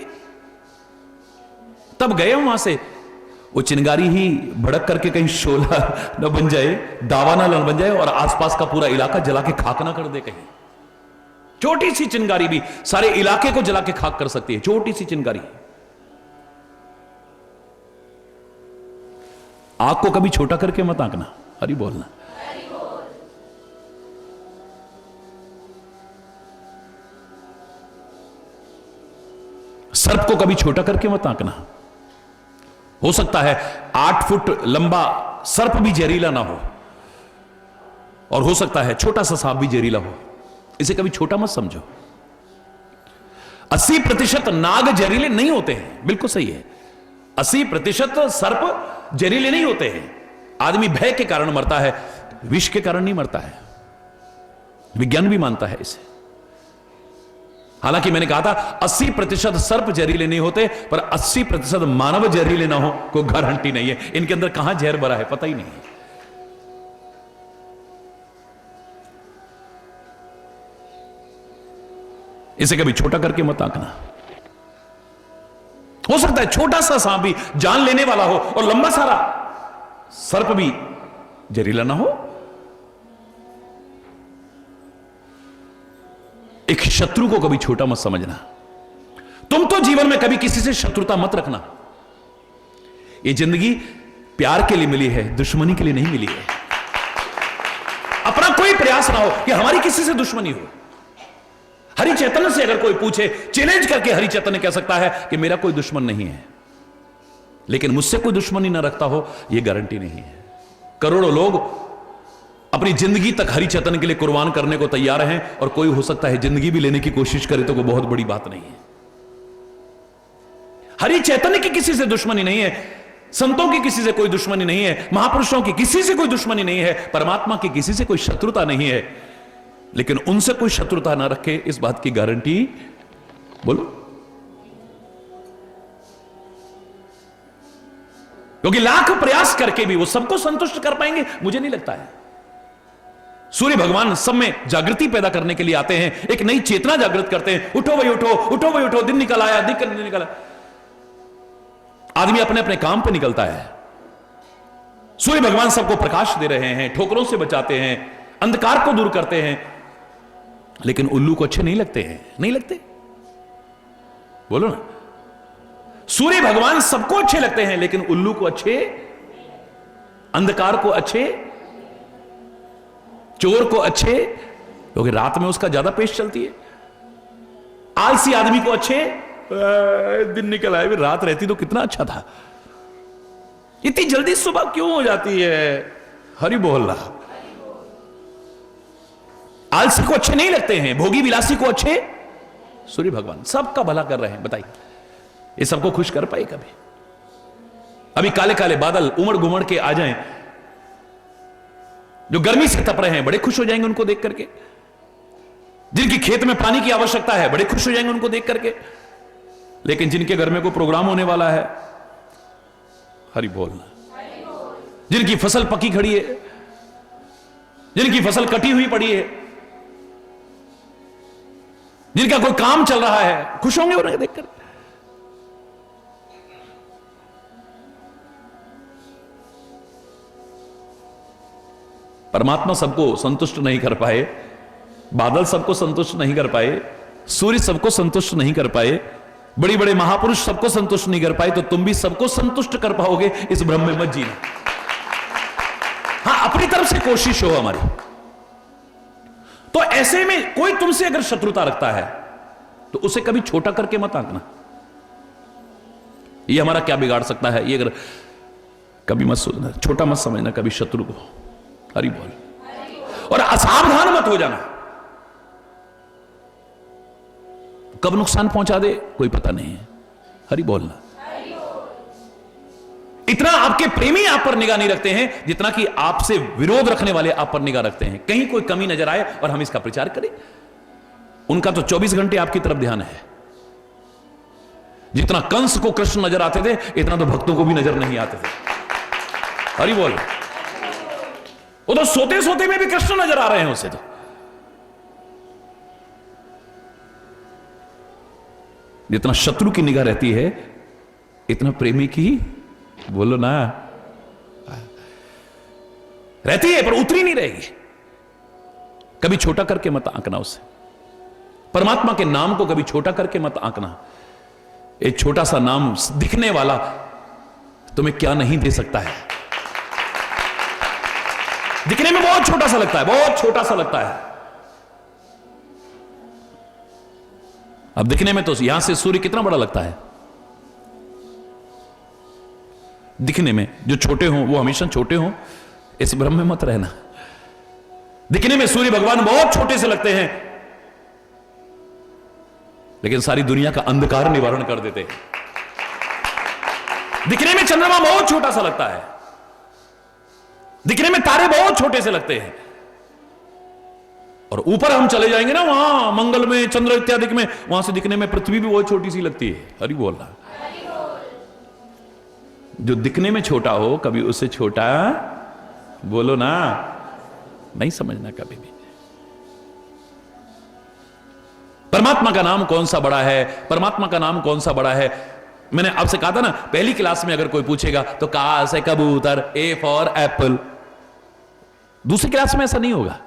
तब गए वहां से। वो चिंगारी ही भड़क करके कहीं शोला न बन जाए, दावाना न बन जाए और आसपास का पूरा इलाका जला के खाक ना कर दे कहीं। छोटी सी चिंगारी भी सारे इलाके को जला के खाक कर सकती है, छोटी सी चिंगारी। आग को कभी छोटा करके मत आंकना। हरि बोलना। सर्प को कभी छोटा करके मत आंकना। हो सकता है 8 फुट लंबा सर्प भी जहरीला ना हो, और हो सकता है छोटा सा सांप भी जहरीला हो। इसे कभी छोटा मत समझो। 80% नाग जहरीले नहीं होते हैं, बिल्कुल सही है। 80% सर्प जहरीले नहीं होते हैं। आदमी भय के कारण मरता है, विष के कारण नहीं मरता है। विज्ञान भी मानता है इसे। हालांकि मैंने कहा था 80% सर्प जहरीले नहीं होते, पर 80% मानव जहरीले ना हो कोई गारंटी नहीं है। इनके अंदर कहां जहर भरा है पता ही नहीं है। इसे कभी छोटा करके मत आंकना। हो सकता है छोटा सा सांप भी जान लेने वाला हो और लंबा सारा सर्प भी जहरीला ना हो। एक शत्रु को कभी छोटा मत समझना। तुम तो जीवन में कभी किसी से शत्रुता मत रखना। ये जिंदगी प्यार के लिए मिली है, दुश्मनी के लिए नहीं मिली है। अपना कोई प्रयास ना हो कि हमारी किसी से दुश्मनी हो। हरि चैतन्य से अगर कोई पूछे, चैलेंज करके हरि चैतन्य कह सकता है कि मेरा कोई दुश्मन नहीं है, लेकिन मुझसे कोई दुश्मनी ना रखता हो यह गारंटी नहीं है। करोड़ों लोग अपनी जिंदगी तक हरि चैतन्य के लिए कुर्बान करने को तैयार हैं, और कोई हो सकता है जिंदगी भी लेने की कोशिश करे तो कोई बहुत बड़ी बात नहीं है। हरि चैतन्य की किसी से दुश्मनी नहीं है, संतों की किसी से कोई दुश्मनी नहीं है, महापुरुषों की किसी से कोई दुश्मनी नहीं है, परमात्मा की किसी से कोई शत्रुता नहीं है। लेकिन उनसे कोई शत्रुता ना रखे इस बात की गारंटी बोलो। क्योंकि लाख प्रयास करके भी वो सबको संतुष्ट कर पाएंगे मुझे नहीं लगता है। सूर्य भगवान सब में जागृति पैदा करने के लिए आते हैं, एक नई चेतना जागृत करते हैं। उठो भाई उठो, उठो भाई उठो, दिन निकल आया, दिन निकल आया। आदमी अपने अपने काम पे निकलता है। सूर्य भगवान सबको प्रकाश दे रहे हैं, ठोकरों से बचाते हैं, अंधकार को दूर करते हैं, लेकिन उल्लू को अच्छे नहीं लगते हैं। नहीं लगते? बोलो ना। सूर्य भगवान सबको अच्छे लगते हैं, लेकिन उल्लू को अच्छे, अंधकार को अच्छे, चोर को अच्छे, क्योंकि रात में उसका ज्यादा पेश चलती है। आलसी आदमी को अच्छे, दिन निकल आए, रात रहती तो कितना अच्छा था। इतनी जल्दी सुबह क्यों हो जाती है? हरि बोल रहा। आलसी को अच्छे नहीं लगते हैं, भोगी विलासी को अच्छे सूर्य भगवान। सबका भला कर रहे हैं। बताइए ये सबको खुश कर पाए कभी? अभी काले काले बादल उमड़ घुमड़ के आ जाएं, जो गर्मी से तप रहे हैं बड़े खुश हो जाएंगे उनको देख करके। जिनकी खेत में पानी की आवश्यकता है बड़े खुश हो जाएंगे उनको देख करके। लेकिन जिनके घर में कोई प्रोग्राम होने वाला है, हरि बोलना। जिनकी फसल पकी खड़ी है, जिनकी फसल कटी हुई पड़ी है, जिनका कोई काम चल रहा है, खुश होंगे उन्हें देखकर। परमात्मा सबको संतुष्ट नहीं कर पाए, बादल सबको संतुष्ट नहीं कर पाए, सूर्य सबको संतुष्ट नहीं कर पाए, बड़े बड़े महापुरुष सबको संतुष्ट नहीं कर पाए, तो तुम भी सबको संतुष्ट कर पाओगे इस भ्रम में मत जीना। हां, अपनी तरफ से कोशिश हो हमारी। तो ऐसे में कोई तुमसे अगर शत्रुता रखता है तो उसे कभी छोटा करके मत आंकना। ये हमारा क्या बिगाड़ सकता है, ये अगर कभी मत सोचना, छोटा मत समझना कभी शत्रु को। हरि बोल। और असावधान मत हो जाना, कब नुकसान पहुंचा दे कोई पता नहीं है। हरि बोलना। इतना आपके प्रेमी आप पर निगाह नहीं रखते हैं जितना कि आपसे विरोध रखने वाले आप पर निगाह रखते हैं। कहीं कोई कमी नजर आए और हम इसका प्रचार करें। उनका तो 24 घंटे आपकी तरफ ध्यान है। जितना कंस को कृष्ण नजर आते थे, इतना तो भक्तों को भी नजर नहीं आते थे। हरि बोल। वो तो सोते सोते में भी कृष्ण नजर आ रहे हैं उसे। तो जितना शत्रु की निगाह रहती है, इतना प्रेमी की, बोलो ना, रहती है, पर उतरी नहीं रहेगी। कभी छोटा करके मत आंकना उसे। परमात्मा के नाम को कभी छोटा करके मत आंकना। एक छोटा सा नाम दिखने वाला तुम्हें क्या नहीं दे सकता है। दिखने में बहुत छोटा सा लगता है, बहुत छोटा सा लगता है। अब दिखने में तो यहां से सूर्य कितना बड़ा लगता है, दिखने में जो छोटे हों वो हमेशा छोटे हों, इस भ्रम में मत रहना। दिखने में सूर्य भगवान बहुत छोटे से लगते हैं, लेकिन सारी दुनिया का अंधकार निवारण कर देते हैं। दिखने में चंद्रमा बहुत छोटा सा लगता है, दिखने में तारे बहुत छोटे से लगते हैं, और ऊपर हम चले जाएंगे ना वहां मंगल में, चंद्र इत्यादि में, वहां से दिखने में पृथ्वी भी बहुत छोटी सी लगती है। हरि बोल रहा। जो दिखने में छोटा हो कभी उससे छोटा बोलो ना, नहीं समझना कभी भी। परमात्मा का नाम कौन सा बड़ा है, परमात्मा का नाम कौन सा बड़ा है। मैंने आपसे कहा था ना, पहली क्लास में अगर कोई पूछेगा तो का से कबूतर, ए फॉर एप्पल। दूसरी क्लास में ऐसा नहीं होगा,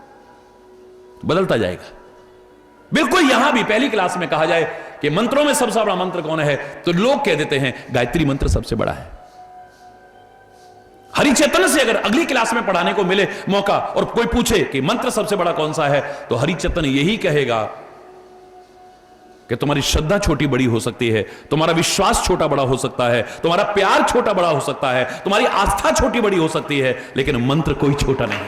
बदलता जाएगा। बिल्कुल यहां भी पहली क्लास में कहा जाए कि मंत्रों में सबसे बड़ा मंत्र कौन है, तो लोग कह देते हैं गायत्री मंत्र सबसे बड़ा है। हरि चैतन्य से अगर अगली क्लास में पढ़ाने को मिले मौका और कोई पूछे कि मंत्र सबसे बड़ा कौन सा है, तो हरि चैतन्य यही कहेगा कि तुम्हारी श्रद्धा छोटी बड़ी हो सकती है, तुम्हारा विश्वास छोटा बड़ा हो सकता है, तुम्हारा प्यार छोटा बड़ा हो सकता है, तुम्हारी आस्था छोटी बड़ी हो सकती है, लेकिन मंत्र कोई छोटा नहीं है।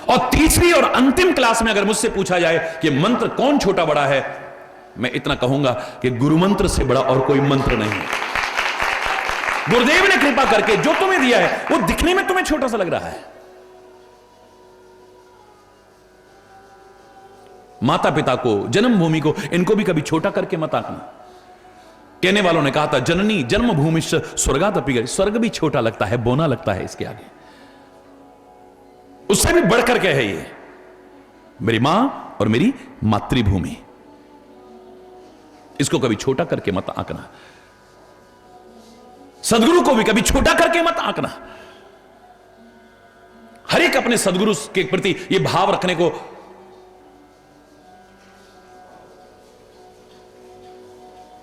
और तीसरी और अंतिम क्लास में अगर मुझसे पूछा जाए कि मंत्र कौन छोटा बड़ा है, मैं इतना कहूंगा कि गुरु मंत्र से बड़ा और कोई मंत्र नहीं है। गुरुदेव ने कृपा करके जो तुम्हें दिया है वो दिखने में तुम्हें छोटा सा लग रहा है। माता पिता को, जन्मभूमि को, इनको भी कभी छोटा करके मत आंकना। कहने वालों ने कहा था जननी जन्मभूमिश्च स्वर्गादपि गए, स्वर्ग भी छोटा लगता है, बोना लगता है इसके आगे, उससे भी बढ़कर के है ये मेरी मां और मेरी मातृभूमि। इसको कभी छोटा करके मत आंकना। सदगुरु को भी कभी छोटा करके मत आंकना। हर एक अपने सदगुरु के प्रति ये भाव रखने को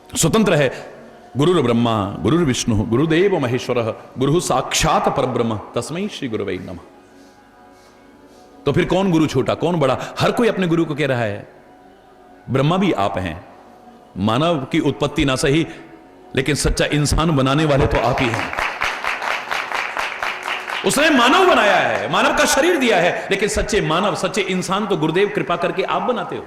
स्वतंत्र है। गुरुर् ब्रह्मा गुरुर् विष्णु गुरुदेव महेश्वर गुरु साक्षात परब्रह्म तस्मै श्री गुरुवे नमः। तो फिर कौन गुरु छोटा कौन बड़ा? हर कोई अपने गुरु को कह रहा है। ब्रह्मा भी आप हैं, मानव की उत्पत्ति ना सही लेकिन सच्चा इंसान बनाने वाले तो आप ही हैं। उसने मानव बनाया है, मानव का शरीर दिया है, लेकिन सच्चे मानव सच्चे इंसान तो गुरुदेव कृपा करके आप बनाते हो।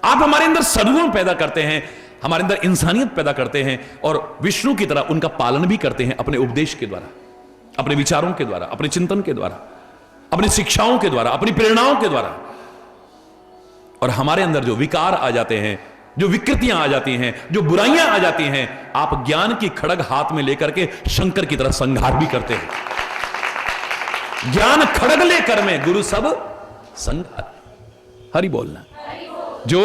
आप हमारे अंदर सद्गुण पैदा करते हैं, हमारे अंदर इंसानियत पैदा करते हैं और विष्णु की तरह उनका पालन भी करते हैं अपने उपदेश के द्वारा, अपने विचारों के द्वारा, अपने चिंतन के द्वारा, अपनी शिक्षाओं के द्वारा, अपनी प्रेरणाओं के द्वारा। और हमारे अंदर जो विकार आ जाते हैं, जो विकृतियां आ जाती हैं, जो बुराइयां आ जाती हैं, आप ज्ञान की खड़ग हाथ में लेकर के शंकर की तरह संहार भी करते हैं। ज्ञान खड़ग लेकर में गुरु सब संहार। हरि बोलना जो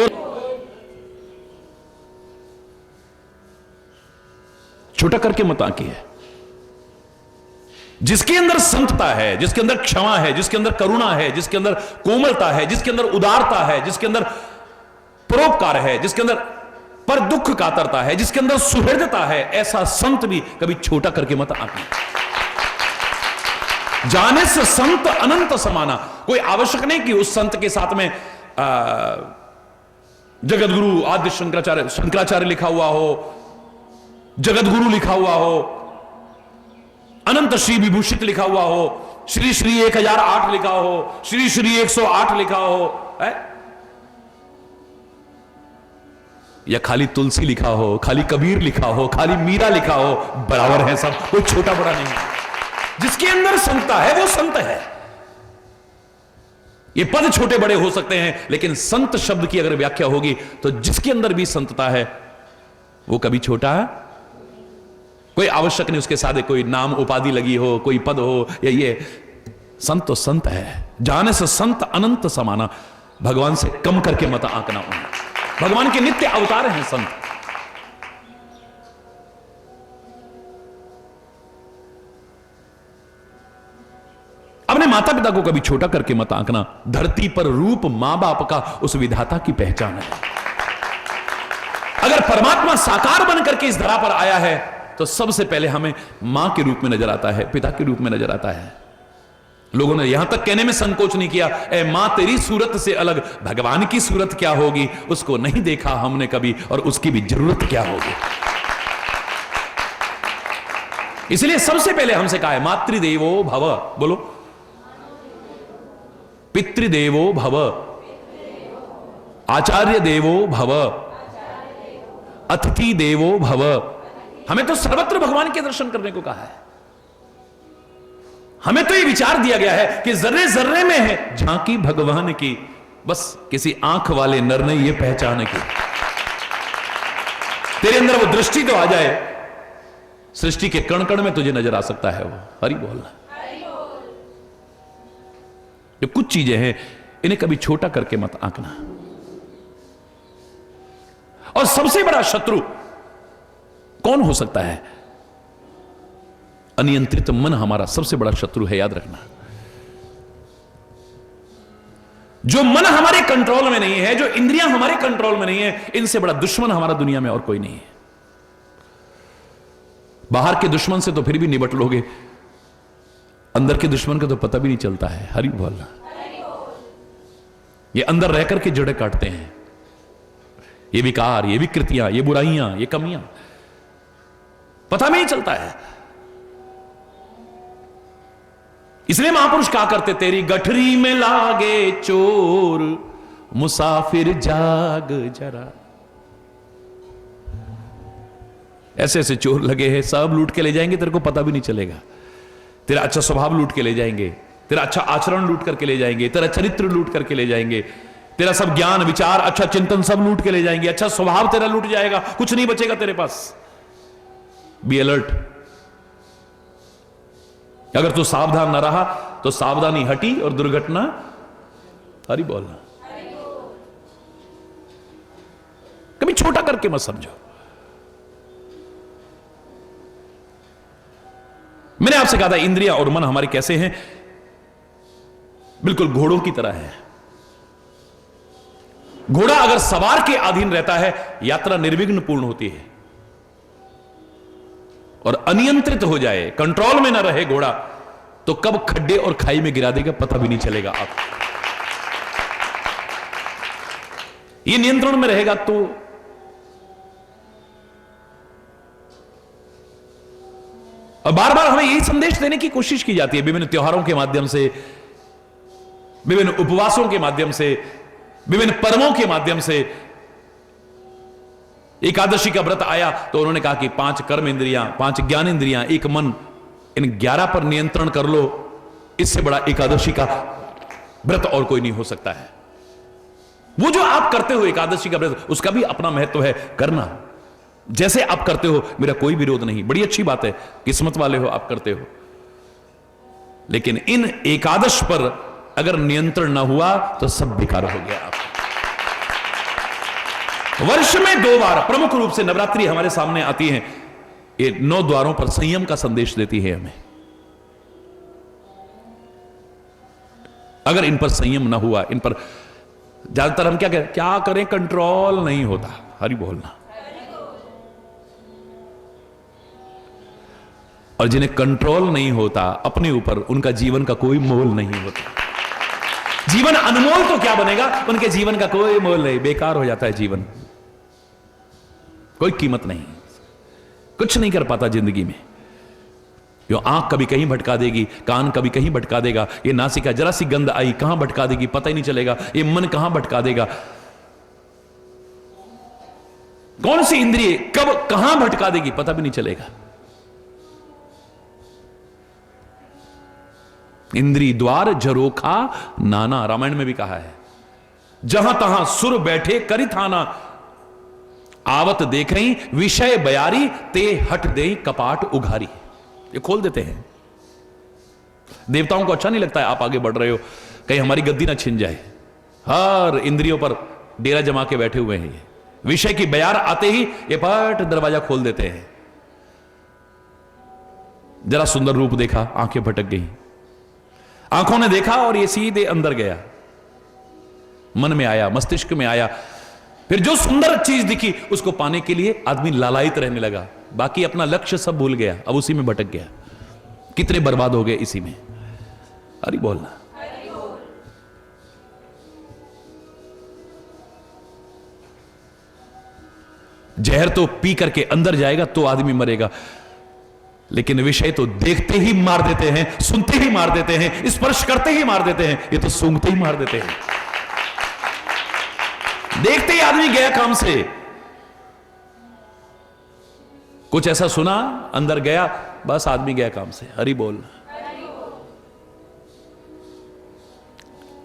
छोटा करके मत आंकी है। जिसके अंदर संतता है, जिसके अंदर क्षमा है, जिसके अंदर करुणा है, जिसके अंदर कोमलता है, जिसके अंदर उदारता है, जिसके अंदर परोपकार है, जिसके अंदर पर दुख कातरता है, जिसके अंदर सुहृदता है, ऐसा संत भी कभी छोटा करके मत आंकी। जाने से संत अनंत समाना। कोई आवश्यक नहीं कि उस संत के साथ में जगत गुरु आद्य शंकराचार्य लिखा हुआ हो, जगत गुरु लिखा हुआ हो, अनंत श्री विभूषित लिखा हुआ हो, श्री श्री 1008 लिखा हो, श्री श्री 108 लिखा हो है? या खाली तुलसी लिखा हो, खाली कबीर लिखा हो, खाली मीरा लिखा हो, बराबर है सब, कोई छोटा बड़ा नहीं है। जिसके अंदर संतता है वो संत है। ये पद छोटे बड़े हो सकते हैं, लेकिन संत शब्द की अगर व्याख्या होगी तो जिसके अंदर भी संतता है वो कभी छोटा है। कोई आवश्यक नहीं उसके साथ कोई नाम उपाधि लगी हो, कोई पद हो, या ये संत तो संत है। जाने से संत अनंत समाना। भगवान से कम करके मत आंकना। भगवान के नित्य अवतार हैं संत। अपने माता पिता को कभी छोटा करके मत आंकना। धरती पर रूप मां बाप का उस विधाता की पहचान है। अगर परमात्मा साकार बनकर के इस धरा पर आया है तो सबसे पहले हमें मां के रूप में नजर आता है, पिता के रूप में नजर आता है। लोगों ने यहां तक कहने में संकोच नहीं किया, ए मां तेरी सूरत से अलग भगवान की सूरत क्या होगी, उसको नहीं देखा हमने कभी और उसकी भी जरूरत क्या होगी। इसलिए सबसे पहले हमसे कहा है मातृदेवो भव, बोलो पितृदेवो भव, आचार्य देवो भव, अतिथि देवो भव। हमें तो सर्वत्र भगवान के दर्शन करने को कहा है। हमें तो ये विचार दिया गया है कि जर्रे जर्रे में है झांकी भगवान की, बस किसी आंख वाले नर ने ये पहचान की। तेरे अंदर वो दृष्टि तो आ जाए, सृष्टि के कण कण में तुझे नजर आ सकता है वो। हरि बोलना। जो कुछ चीजें हैं इन्हें कभी छोटा करके मत आंकना। और सबसे बड़ा शत्रु कौन हो सकता है? अनियंत्रित मन हमारा सबसे बड़ा शत्रु है, याद रखना। जो मन हमारे कंट्रोल में नहीं है, जो इंद्रियां हमारे कंट्रोल में नहीं है, इनसे बड़ा दुश्मन हमारा दुनिया में और कोई नहीं है। बाहर के दुश्मन से तो फिर भी निपट लोगे, अंदर के दुश्मन का तो पता भी नहीं चलता है। हरि बोलना। ये अंदर रह करके जड़ें काटते हैं, ये विकार, ये विकृतियां, ये बुराइयां, ये कमियां पता भी नहीं चलता है। इसलिए महापुरुष कहा करते, तेरी गठरी में लागे चोर, मुसाफिर जाग जरा। ऐसे ऐसे चोर लगे हैं, सब लूट के ले जाएंगे, तेरे को पता भी नहीं चलेगा। तेरा अच्छा स्वभाव लूट के ले जाएंगे, तेरा अच्छा आचरण लूट करके ले जाएंगे, तेरा चरित्र लूट करके ले जाएंगे, तेरा सब ज्ञान विचार अच्छा चिंतन सब लूट के ले जाएंगे, अच्छा स्वभाव तेरा लूट जाएगा, कुछ नहीं बचेगा तेरे पास। Be alert. अगर तू सावधान ना रहा तो सावधानी हटी और दुर्घटना। हरि बोलना। कभी छोटा करके मत समझो। मैंने आपसे कहा था इंद्रियां और मन हमारे कैसे हैं, बिल्कुल घोड़ों की तरह है। घोड़ा अगर सवार के अधीन रहता है, यात्रा निर्विघ्न पूर्ण होती है। और अनियंत्रित हो जाए, कंट्रोल में ना रहे घोड़ा, तो कब खड्डे और खाई में गिरा देगा पता भी नहीं चलेगा। आप ये नियंत्रण में रहेगा तो और बार बार हमें यही संदेश देने की कोशिश की जाती है, विभिन्न त्योहारों के माध्यम से, विभिन्न उपवासों के माध्यम से, विभिन्न पर्वों के माध्यम से। एकादशी का व्रत आया तो उन्होंने कहा कि 5 कर्म इंद्रियां, 5 ज्ञान इंद्रियां, 1 मन, इन 11 पर नियंत्रण कर लो। इससे बड़ा एकादशी का व्रत और कोई नहीं हो सकता है। वो जो आप करते हो एकादशी का व्रत, उसका भी अपना महत्व है, करना जैसे आप करते हो, मेरा कोई विरोध नहीं, बड़ी अच्छी बात है, किस्मत वाले हो आप करते हो। लेकिन इन एकादश पर अगर नियंत्रण ना हुआ तो सब बेकार हो गया। वर्ष में 2 बार प्रमुख रूप से नवरात्रि हमारे सामने आती है, ये 9 द्वारों पर संयम का संदेश देती है हमें। अगर इन पर संयम ना हुआ, इन पर ज्यादातर हम क्या करें, कंट्रोल नहीं होता। हरि बोलना। और जिन्हें कंट्रोल नहीं होता अपने ऊपर, उनका जीवन का कोई मोल नहीं होता। जीवन अनमोल तो क्या बनेगा, उनके जीवन का कोई मोल नहीं, बेकार हो जाता है जीवन, कोई कीमत नहीं, कुछ नहीं कर पाता जिंदगी में। यो आंख कभी कहीं भटका देगी, कान कभी कहीं भटका देगा, ये नासिका जरा सी गंध आई कहां भटका देगी पता ही नहीं चलेगा, ये मन कहां भटका देगा, कौन सी इंद्रिय कब कहां भटका देगी पता भी नहीं चलेगा। इंद्री द्वार झरोखा नाना, रामायण में भी कहा है, जहां तहां सुर बैठे करी थाना, आवत देख रही विषय बयारी, ते हट दे कपाट उघारी। ये खोल देते हैं। देवताओं को अच्छा नहीं लगता है आप आगे बढ़ रहे हो, कहीं हमारी गद्दी ना छिन जाए। हर इंद्रियों पर डेरा जमा के बैठे हुए हैं ये। विषय की बयार आते ही ये पट दरवाजा खोल देते हैं। जरा सुंदर रूप देखा, आंखें भटक गई, आंखों ने देखा और ये सीधे अंदर गया, मन में आया, मस्तिष्क में आया। फिर जो सुंदर चीज दिखी उसको पाने के लिए आदमी लालायित रहने लगा, बाकी अपना लक्ष्य सब भूल गया, अब उसी में भटक गया। कितने बर्बाद हो गए इसी में। हरि बोलना। जहर तो पी करके अंदर जाएगा तो आदमी मरेगा, लेकिन विषय तो देखते ही मार देते हैं, सुनते ही मार देते हैं, स्पर्श करते ही मार देते हैं, ये तो सूंघते ही मार देते हैं। देखते ही आदमी गया काम से। कुछ ऐसा सुना, अंदर गया, बस आदमी गया काम से। हरि बोल।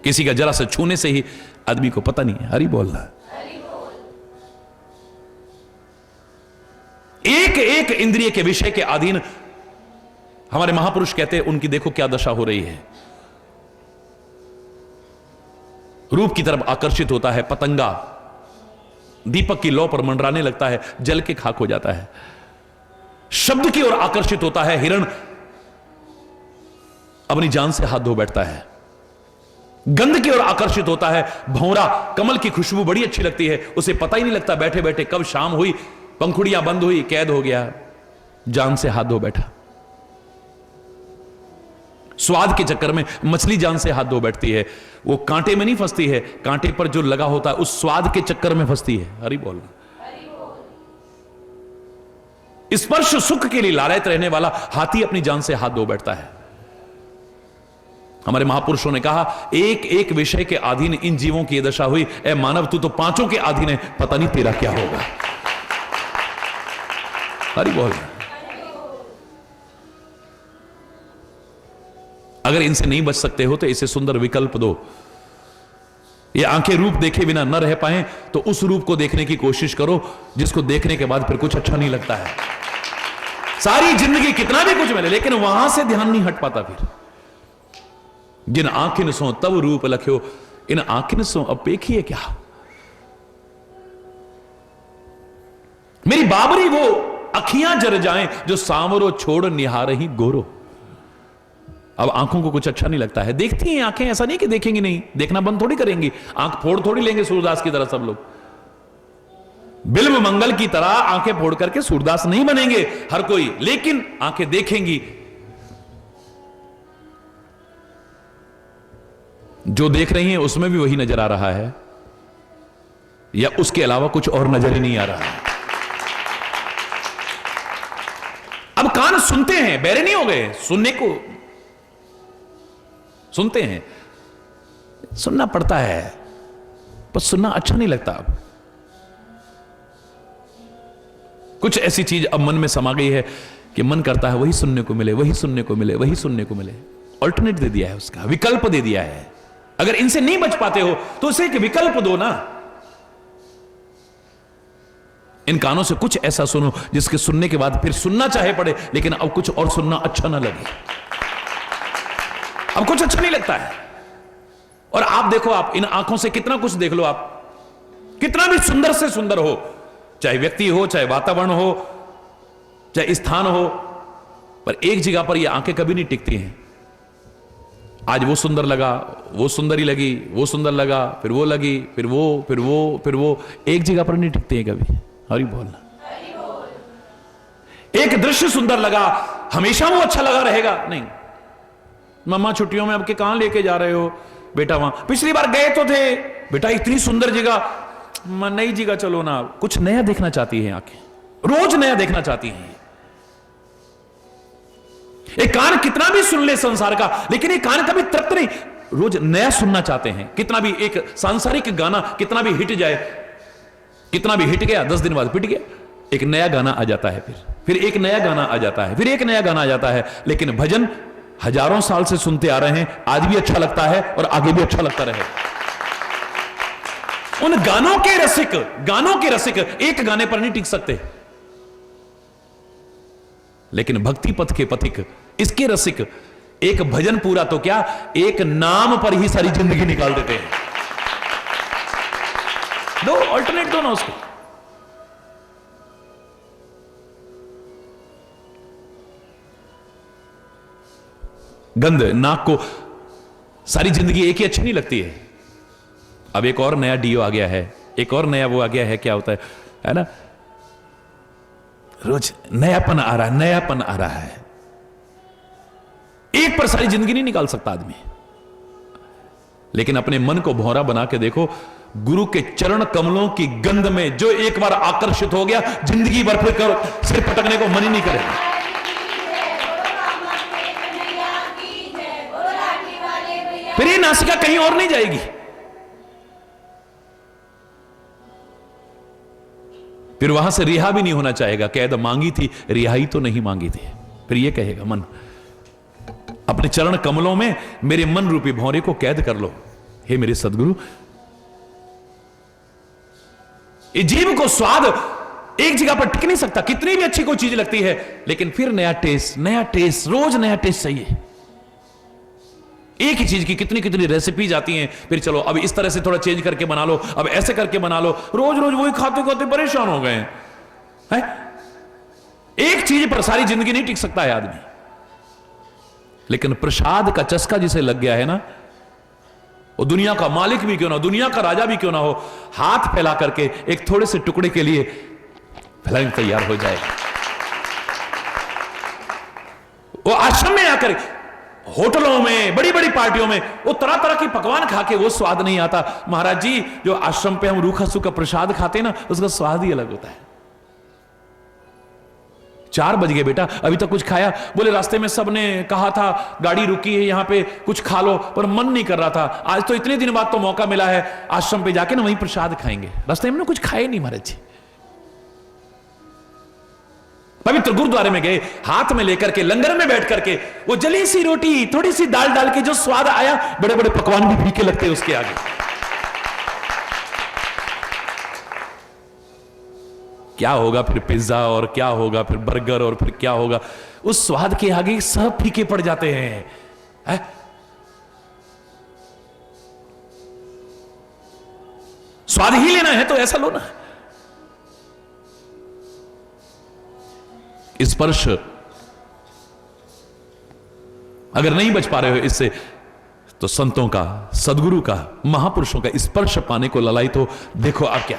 किसी का जरा से छूने से ही आदमी को पता नहीं है। हरि बोलना। एक एक इंद्रिय के विषय के अधीन हमारे महापुरुष कहते हैं उनकी देखो क्या दशा हो रही है। रूप की तरफ आकर्षित होता है पतंगा, दीपक की लौ पर मंडराने लगता है, जल के खाक हो जाता है। शब्द की ओर आकर्षित होता है हिरण, अपनी जान से हाथ धो बैठता है। गंध की ओर आकर्षित होता है भौरा, कमल की खुशबू बड़ी अच्छी लगती है, उसे पता ही नहीं लगता बैठे बैठे कब शाम हुई, पंखुड़ियां बंद हुई, कैद हो गया, जान से हाथ धो बैठा। स्वाद के चक्कर में मछली जान से हाथ धो बैठती है, वो कांटे में नहीं फंसती है, कांटे पर जो लगा होता है उस स्वाद के चक्कर में फंसती है। हरि बोल। स्पर्श सुख के लिए लालयत रहने वाला हाथी अपनी जान से हाथ धो बैठता है। हमारे महापुरुषों ने कहा एक एक विषय के अधीन इन जीवों की दशा हुई। ए मानव, तू तो पांचों के अधीन है, पता नहीं तेरा क्या होगा। हरि बोल। अगर इनसे नहीं बच सकते हो तो इसे सुंदर विकल्प दो। ये आंखें रूप देखे बिना न रह पाए तो उस रूप को देखने की कोशिश करो जिसको देखने के बाद फिर कुछ अच्छा नहीं लगता है। सारी जिंदगी कितना भी कुछ मिले लेकिन वहां से ध्यान नहीं हट पाता। फिर जिन आंखिन सो तब रूप लख्यो, इन आंखिन सो अब पेखिए क्या। मेरी बाबरी वो अखियां जर जाएं जो सांवरो छोड़ निहार ही गोरो। अब आंखों को कुछ अच्छा नहीं लगता है, देखती हैं आंखें, ऐसा नहीं कि देखेंगी नहीं, देखना बंद थोड़ी करेंगी, आंख फोड़ थोड़ी लेंगे सूरदास की तरह सब लोग। बिल्व मंगल की तरह आंखें फोड़ करके सूरदास नहीं बनेंगे हर कोई, लेकिन आंखें देखेंगी। जो देख रही हैं उसमें भी वही नजर आ रहा है या उसके अलावा कुछ और नजर ही नहीं आ रहा है। अब कान सुनते हैं, बहरे नहीं हो गए, सुनने को सुनते हैं, सुनना पड़ता है पर सुनना अच्छा नहीं लगता। अब कुछ ऐसी चीज अब मन में समा गई है कि मन करता है वही सुनने को मिले, वही सुनने को मिले, वही सुनने को मिले। ऑल्टरनेट दे दिया है, उसका विकल्प दे दिया है। अगर इनसे नहीं बच पाते हो तो उसे एक विकल्प दो ना। इन कानों से कुछ ऐसा सुनो जिसके सुनने के बाद फिर सुनना चाहे पड़े लेकिन अब कुछ और सुनना अच्छा ना लगे, अब कुछ अच्छा नहीं लगता है। और आप देखो, आप इन आंखों से कितना कुछ देख लो, आप कितना भी सुंदर से सुंदर हो, चाहे व्यक्ति हो, चाहे वातावरण हो, चाहे स्थान हो, पर एक जगह पर ये आंखें कभी नहीं टिकती हैं। आज वो सुंदर लगा, वो सुंदरी लगी, वो सुंदर लगा, फिर वो लगी, फिर वो, फिर वो, फिर वो, एक जगह पर नहीं टिकती है कभी। हरि बोलना। एक दृश्य सुंदर लगा, हमेशा वो अच्छा लगा रहेगा नहीं। मम्मा छुट्टियों में अब के कहां लेके जा रहे हो बेटा, वहां पिछली बार गए तो थे बेटा, इतनी सुंदर जगह, नई जगह चलो ना। कुछ नया देखना चाहती है आंखें, रोज नया देखना चाहती हैं। एक कान कितना भी सुन ले संसार का, लेकिन एक कान कभी तृप्त नहीं, रोज नया सुनना चाहते हैं। कितना भी एक सांसारिक गाना कितना भी हिट जाए, कितना भी हिट गया 10 दिन बाद पिट गया, एक नया गाना आ जाता है, फिर एक नया गाना आ जाता है, फिर एक नया गाना आ जाता है। लेकिन भजन हजारों साल से सुनते आ रहे हैं, आज भी अच्छा लगता है और आगे भी अच्छा लगता रहे। उन गानों के रसिक एक गाने पर नहीं टिक सकते, लेकिन भक्ति पथ के पथिक इसके रसिक एक भजन पूरा तो क्या, एक नाम पर ही सारी जिंदगी निकाल देते हैं। दो ऑल्टरनेट दो ना उसको। गंध नाक को सारी जिंदगी एक ही अच्छी नहीं लगती है। अब एक और नया डीओ आ गया है, एक और नया वो आ गया है, क्या होता है ना, रोज नयापन आ रहा है, नयापन आ रहा है। एक पर सारी जिंदगी नहीं निकाल सकता आदमी, लेकिन अपने मन को भौरा बना के देखो, गुरु के चरण कमलों की गंध में जो एक बार आकर्षित हो गया, जिंदगी भर फिर सिर पटकने को मन ही नहीं करेगा। फिर ये नासिका कहीं और नहीं जाएगी। फिर वहां से रिहा भी नहीं होना चाहेगा। कैद मांगी थी, रिहाई तो नहीं मांगी थी। फिर ये कहेगा मन, अपने चरण कमलों में मेरे मन रूपी भौरे को कैद कर लो। हे मेरे सदगुरु, ये जीव को स्वाद एक जगह पर टिक नहीं सकता। कितनी भी अच्छी कोई चीज लगती है, लेकिन फिर नया टेस्ट, रोज नया टेस्ट चाहिए। एक ही चीज की कितनी कितनी रेसिपीज आती हैं, फिर चलो अब इस तरह से थोड़ा चेंज करके बना लो, अब ऐसे करके बना लो। रोज रोज वही खाते खाते परेशान हो गए हैं। एक चीज पर सारी जिंदगी नहीं टिक सकता है आदमी। लेकिन प्रसाद का चस्का जिसे लग गया है ना, वो दुनिया का मालिक भी क्यों ना हो, दुनिया का राजा भी क्यों ना हो, हाथ फैला करके एक थोड़े से टुकड़े के लिए फैलाने तैयार हो जाएगा। वो आश्रम में आकर, होटलों में, बड़ी बड़ी पार्टियों में वो तरह तरह के पकवान खा के वो स्वाद नहीं आता। महाराज जी, जो आश्रम पे हम रूखा सूखा प्रसाद खाते ना, उसका स्वाद ही अलग होता है। 4 बज गए बेटा, अभी तक कुछ खाया? बोले रास्ते में सबने कहा था गाड़ी रुकी है यहां पे, कुछ खा लो, पर मन नहीं कर रहा था। आज तो इतने दिन बाद तो मौका मिला है, आश्रम पे जाके ना वहीं प्रसाद खाएंगे। रास्ते में कुछ खाए नहीं महाराज जी। पवित्र गुरुद्वारे में गए, हाथ में लेकर के लंगर में बैठ करके वो जली सी रोटी, थोड़ी सी दाल डाल के जो स्वाद आया, बड़े बड़े पकवान भी फीके लगते हैं उसके आगे। क्या होगा फिर पिज्जा, और क्या होगा फिर बर्गर, और फिर क्या होगा, उस स्वाद के आगे सब फीके पड़ जाते हैं। स्वाद ही लेना है तो ऐसा लो ना। स्पर्श अगर नहीं बच पा रहे हो इससे, तो संतों का, सदगुरु का, महापुरुषों का स्पर्श पाने को ललाई तो देखो आप क्या,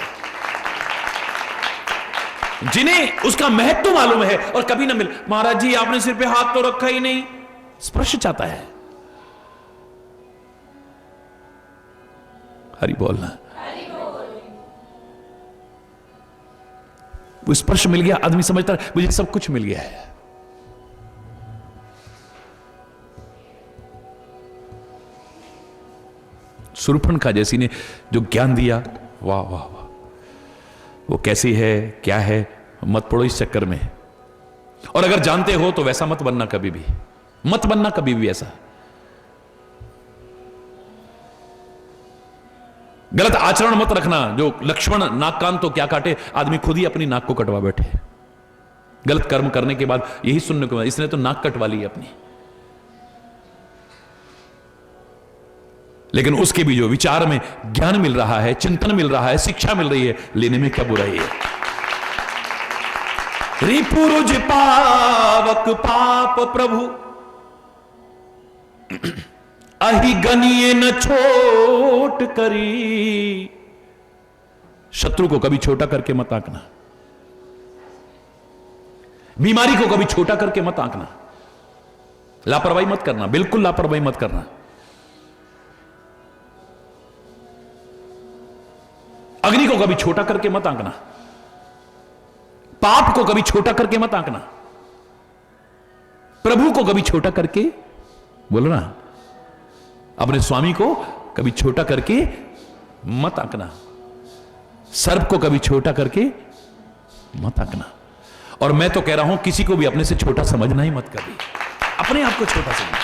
जिन्हें उसका महत्व मालूम है और कभी ना मिल। महाराज जी आपने सिर पे हाथ तो रखा ही नहीं, स्पर्श चाहता है। हरि बोलना, वो स्पर्श मिल गया, आदमी समझता है मुझे सब कुछ मिल गया है। शूर्पणखा जैसी ने जो ज्ञान दिया, वाह वाह वाह, वो कैसी है, क्या है, मत पड़ो इस चक्कर में। और अगर जानते हो तो वैसा मत बनना, कभी भी मत बनना, कभी भी ऐसा गलत आचरण मत रखना। जो लक्ष्मण नाक कान तो क्या काटे, आदमी खुद ही अपनी नाक को कटवा बैठे। गलत कर्म करने के बाद यही सुनने को, इसने तो नाक कटवा ली अपनी। लेकिन उसके भी जो विचार में ज्ञान मिल रहा है, चिंतन मिल रहा है, शिक्षा मिल रही है, लेने में क्या बुराई है। रिपुरुज पावक पाप प्रभु, अहि गनिए न छोट करी। शत्रु को कभी छोटा करके मत आंकना, बीमारी को कभी छोटा करके मत आंकना, लापरवाही मत करना, बिल्कुल लापरवाही मत करना। अग्नि को कभी छोटा करके मत आंकना, पाप को कभी छोटा करके मत आंकना, प्रभु को कभी छोटा करके, बोलो ना, अपने स्वामी को कभी छोटा करके मत आंकना, सर्प को कभी छोटा करके मत आंकना। और मैं तो कह रहा हूं किसी को भी अपने से छोटा समझना ही मत कभी, अपने आप को छोटा समझना।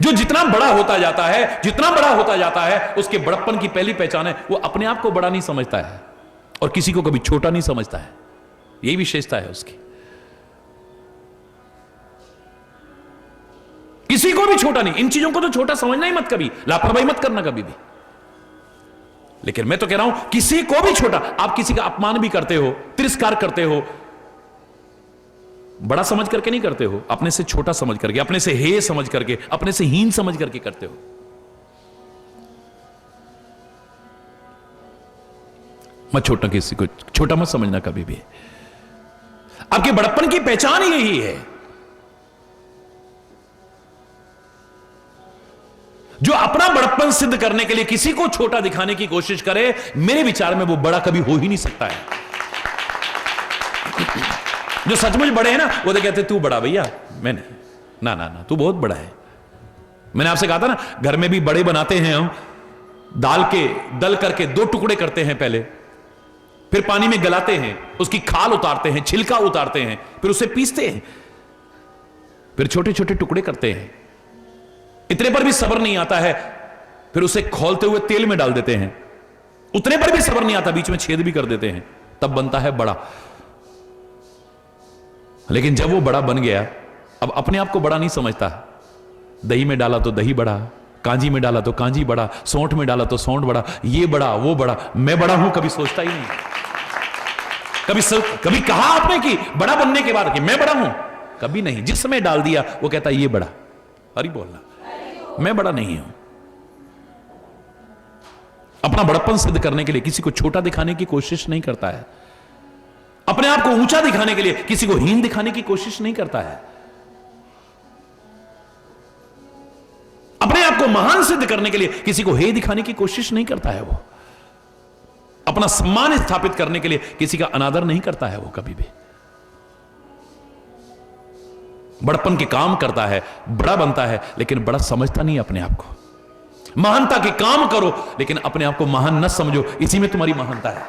जो जितना बड़ा होता जाता है, जितना बड़ा होता जाता है, उसके बड़प्पन की पहली पहचान है वो अपने आप को बड़ा नहीं समझता है और किसी को कभी छोटा नहीं समझता है। यही विशेषता है उसकी। किसी को भी छोटा नहीं, इन चीजों को तो छोटा समझना ही मत कभी, लापरवाही मत करना कभी भी। लेकिन मैं तो कह रहा हूं किसी को भी छोटा, आप किसी का अपमान भी करते हो, तिरस्कार करते हो, बड़ा समझ करके नहीं करते हो, अपने से छोटा समझ करके, अपने से हे समझ करके, अपने से हीन समझ करके करते हो। मत छोटा, किसी को छोटा मत समझना कभी भी। आपके बड़प्पन की पहचान यही है। जो अपना बड़प्पन सिद्ध करने के लिए किसी को छोटा दिखाने की कोशिश करे, मेरे विचार में वो बड़ा कभी हो ही नहीं सकता है। जो सचमुच बड़े हैं ना, वो तो कहते तू बड़ा भैया, मैंने ना ना ना, तू बहुत बड़ा है। मैंने आपसे कहा था ना, घर में भी बड़े बनाते हैं हम, दाल के दल करके 2 टुकड़े करते हैं पहले, फिर पानी में गलाते हैं, उसकी खाल उतारते हैं, छिलका उतारते हैं, फिर उसे पीसते हैं, फिर छोटे छोटे टुकड़े करते हैं। इतने पर भी सब्र नहीं आता है, फिर उसे खौलते हुए तेल में डाल देते हैं। उतने पर भी सब्र नहीं आता, बीच में छेद भी कर देते हैं, तब बनता है बड़ा। लेकिन जब वो बड़ा बन गया, अब अपने आप को बड़ा नहीं समझता। दही में डाला तो दही बड़ा, कांजी में डाला तो कांजी बड़ा, सौंठ में डाला तो सौंठ बड़ा, ये बड़ा वो बड़ा, मैं बड़ा हूं कभी सोचता ही नहीं। कभी कहा आपने कि बड़ा बनने के बाद कि मैं बड़ा हूं? कभी नहीं। जिस समय डाल दिया वो कहता ये बड़ा। हरी बोलना, मैं बड़ा नहीं हूं। अपना बड़प्पन सिद्ध करने के लिए किसी को छोटा दिखाने की कोशिश नहीं करता है, अपने आप को ऊंचा दिखाने के लिए किसी को हीन दिखाने की कोशिश नहीं करता है, अपने आप को महान सिद्ध करने के लिए किसी को हे दिखाने की कोशिश नहीं करता है। वो अपना सम्मान स्थापित करने के लिए किसी का अनादर नहीं करता है वो कभी भी। बड़प्पन के काम करता है, बड़ा बनता है, लेकिन बड़ा समझता नहीं अपने आप को। महानता के काम करो, लेकिन अपने आप को महान न समझो, इसी में तुम्हारी महानता है।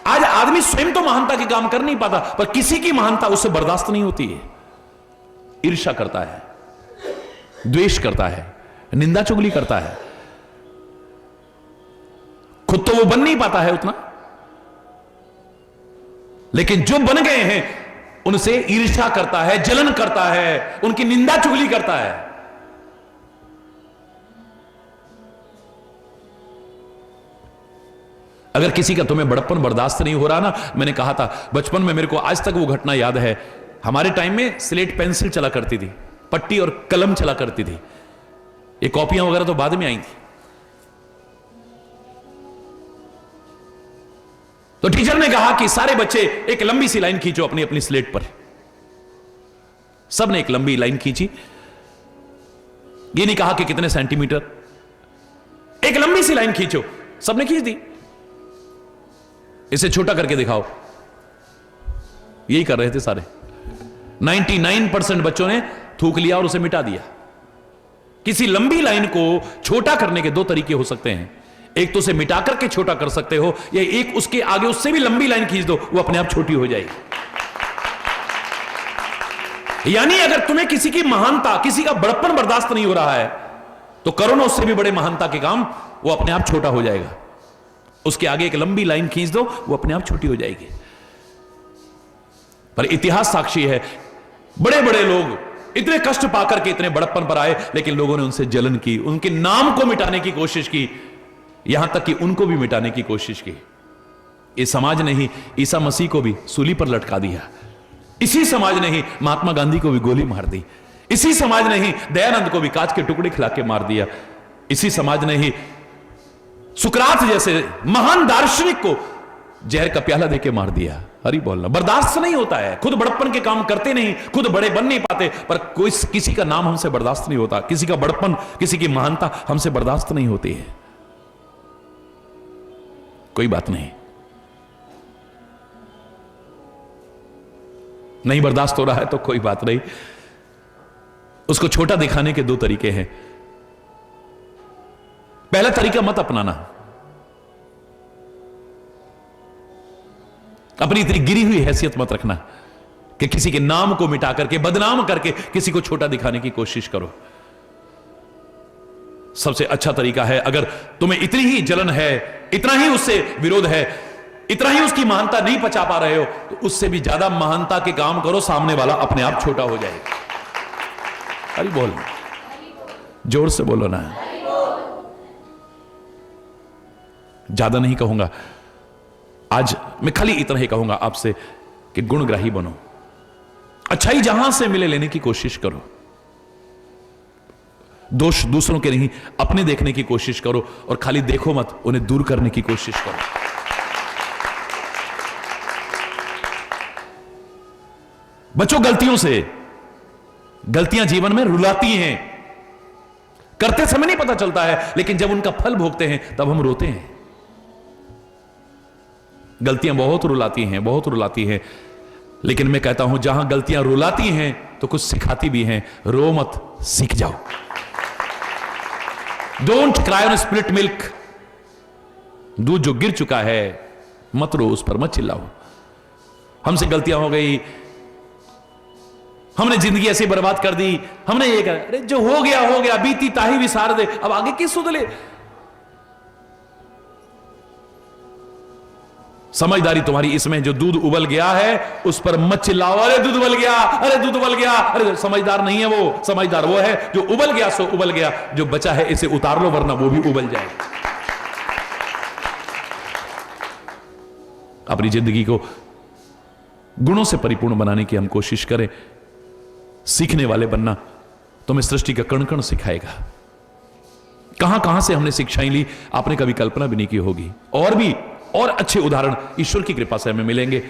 आज आदमी स्वयं तो महानता के काम कर नहीं पाता, पर किसी की महानता उससे बर्दाश्त नहीं होती है। ईर्ष्या करता है, द्वेष करता है, निंदा चुगली करता है। खुद तो वो बन नहीं पाता है उतना, लेकिन जो बन गए हैं उनसे ईर्ष्या करता है, जलन करता है, उनकी निंदा चुगली करता है। अगर किसी का तुम्हें बड़प्पन बर्दाश्त नहीं हो रहा ना, मैंने कहा था बचपन में, मेरे को आज तक वो घटना याद है। हमारे टाइम में स्लेट पेंसिल चला करती थी, पट्टी और कलम चला करती थी, ये कॉपियां वगैरह तो बाद में आई थी। तो टीचर ने कहा कि सारे बच्चे एक लंबी सी लाइन खींचो अपनी अपनी स्लेट पर। सबने एक लंबी लाइन खींची, ये नहीं कहा कि कितने सेंटीमीटर, एक लंबी सी लाइन खींचो, सबने खींच दी। इसे छोटा करके दिखाओ, यही कर रहे थे सारे। 99% बच्चों ने थूक लिया और उसे मिटा दिया। किसी लंबी लाइन को छोटा करने के 2 तरीके हो सकते हैं, एक तो उसे मिटा करके छोटा कर सकते हो, या एक उसके आगे उससे भी लंबी लाइन खींच दो, वो अपने आप छोटी हो जाएगी। यानी अगर तुम्हें किसी की महानता, किसी का बड़प्पन बर्दाश्त नहीं हो रहा है, तो करो ना उससे भी बड़े महानता के काम, वो अपने आप छोटा हो जाएगा। उसके आगे एक लंबी लाइन खींच दो, वो अपने आप छोटी हो जाएगी। पर इतिहास साक्षी है, बड़े बड़े लोग इतने कष्ट पाकर के इतने बड़प्पन पर आए, लेकिन लोगों ने उनसे जलन की, उनके नाम को मिटाने की कोशिश की, यहां तक कि उनको भी मिटाने की कोशिश की। इस समाज ने ही ईसा मसीह को भी सूली पर लटका दिया, इसी समाज ने ही महात्मा गांधी को भी गोली मार दी, इसी समाज ने ही दयानंद को भी कांच के टुकड़े खिला के मार दिया, इसी समाज ने ही सुकरात जैसे महान दार्शनिक को जहर का प्याला देके मार दिया। हरी बोलना, बर्दाश्त नहीं होता है, खुद बड़प्पन के काम करते नहीं, खुद बड़े बन नहीं पाते, पर कोई किसी का नाम हमसे बर्दाश्त नहीं होता, किसी का बड़प्पन, किसी की महानता हमसे बर्दाश्त नहीं होती है। कोई बात नहीं, नहीं बर्दाश्त हो रहा है तो कोई बात नहीं। उसको छोटा दिखाने के 2 तरीके हैं। पहला तरीका मत अपनाना, अपनी इतनी गिरी हुई हैसियत मत रखना कि किसी के नाम को मिटा करके, बदनाम करके किसी को छोटा दिखाने की कोशिश करो। सबसे अच्छा तरीका है, अगर तुम्हें इतनी ही जलन है, इतना ही उससे विरोध है, इतना ही उसकी महानता नहीं पचा पा रहे हो, तो उससे भी ज्यादा महानता के काम करो, सामने वाला अपने आप छोटा हो जाएगा। अरे बोल, जोर से बोलो ना, ज्यादा नहीं कहूंगा आज, मैं खाली इतना ही कहूंगा आपसे कि गुणग्राही बनो, अच्छाई जहां से मिले लेने की कोशिश करो, दोष दूसरों के नहीं अपने देखने की कोशिश करो, और खाली देखो मत, उन्हें दूर करने की कोशिश करो। बचो गलतियों से, गलतियां जीवन में रुलाती हैं, करते समय नहीं पता चलता है, लेकिन जब उनका फल भोगते हैं तब हम रोते हैं। गलतियां बहुत रुलाती हैं, बहुत रुलाती हैं, लेकिन मैं कहता हूं जहां गलतियां रुलाती हैं तो कुछ सिखाती भी हैं। रो मत, सीख जाओ। Don't cry on split milk. दूध जो गिर चुका है मत रो, उस पर मत चिल्लाओ। हमसे गलतियां हो गई, हमने जिंदगी ऐसे बर्बाद कर दी, हमने ये कहा अरे जो हो गया, बीती ताही विसार दे, अब आगे किस सुधले। समझदारी तुम्हारी इसमें, जो दूध उबल गया है उस पर मत चिल्लाओ, अरे दूध उबल गया, अरे दूध उबल गया। अरे समझदार नहीं है वो, समझदार वो है जो उबल गया सो उबल गया, जो बचा है इसे उतार लो वरना वो भी उबल जाए। अपनी जिंदगी को गुणों से परिपूर्ण बनाने की हम कोशिश करें। सीखने वाले बनना तुम्हें सृष्टि का कण कण सिखाएगा। कहां कहां से हमने शिक्षाएं ली, आपने कभी कल्पना भी नहीं की होगी। और भी और अच्छे उदाहरण ईश्वर की कृपा से हमें मिलेंगे,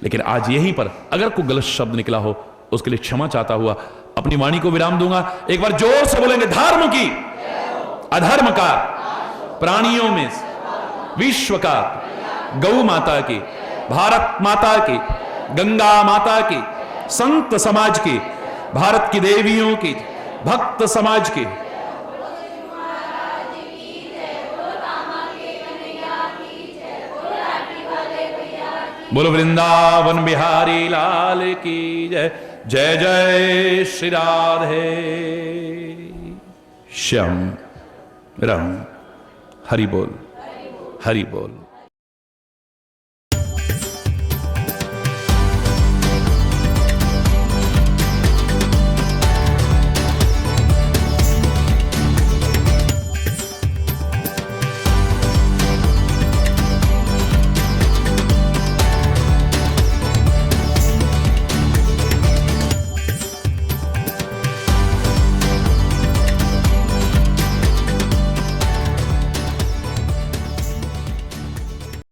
लेकिन आज यहीं पर अगर कोई गलत शब्द निकला हो उसके लिए क्षमा चाहता हुआ अपनी वाणी को विराम दूंगा। एक बार जोर से बोलेंगे, धर्म की अधर्म का, प्राणियों में विश्व का, गौ माता की, भारत माता की, गंगा माता की, संत समाज की, भारत की देवियों की, भक्त समाज की। बोलो वृंदावन बिहारी लाल की जय। जय जय श्री राधे श्याम राम। हरि बोल, हरि बोल।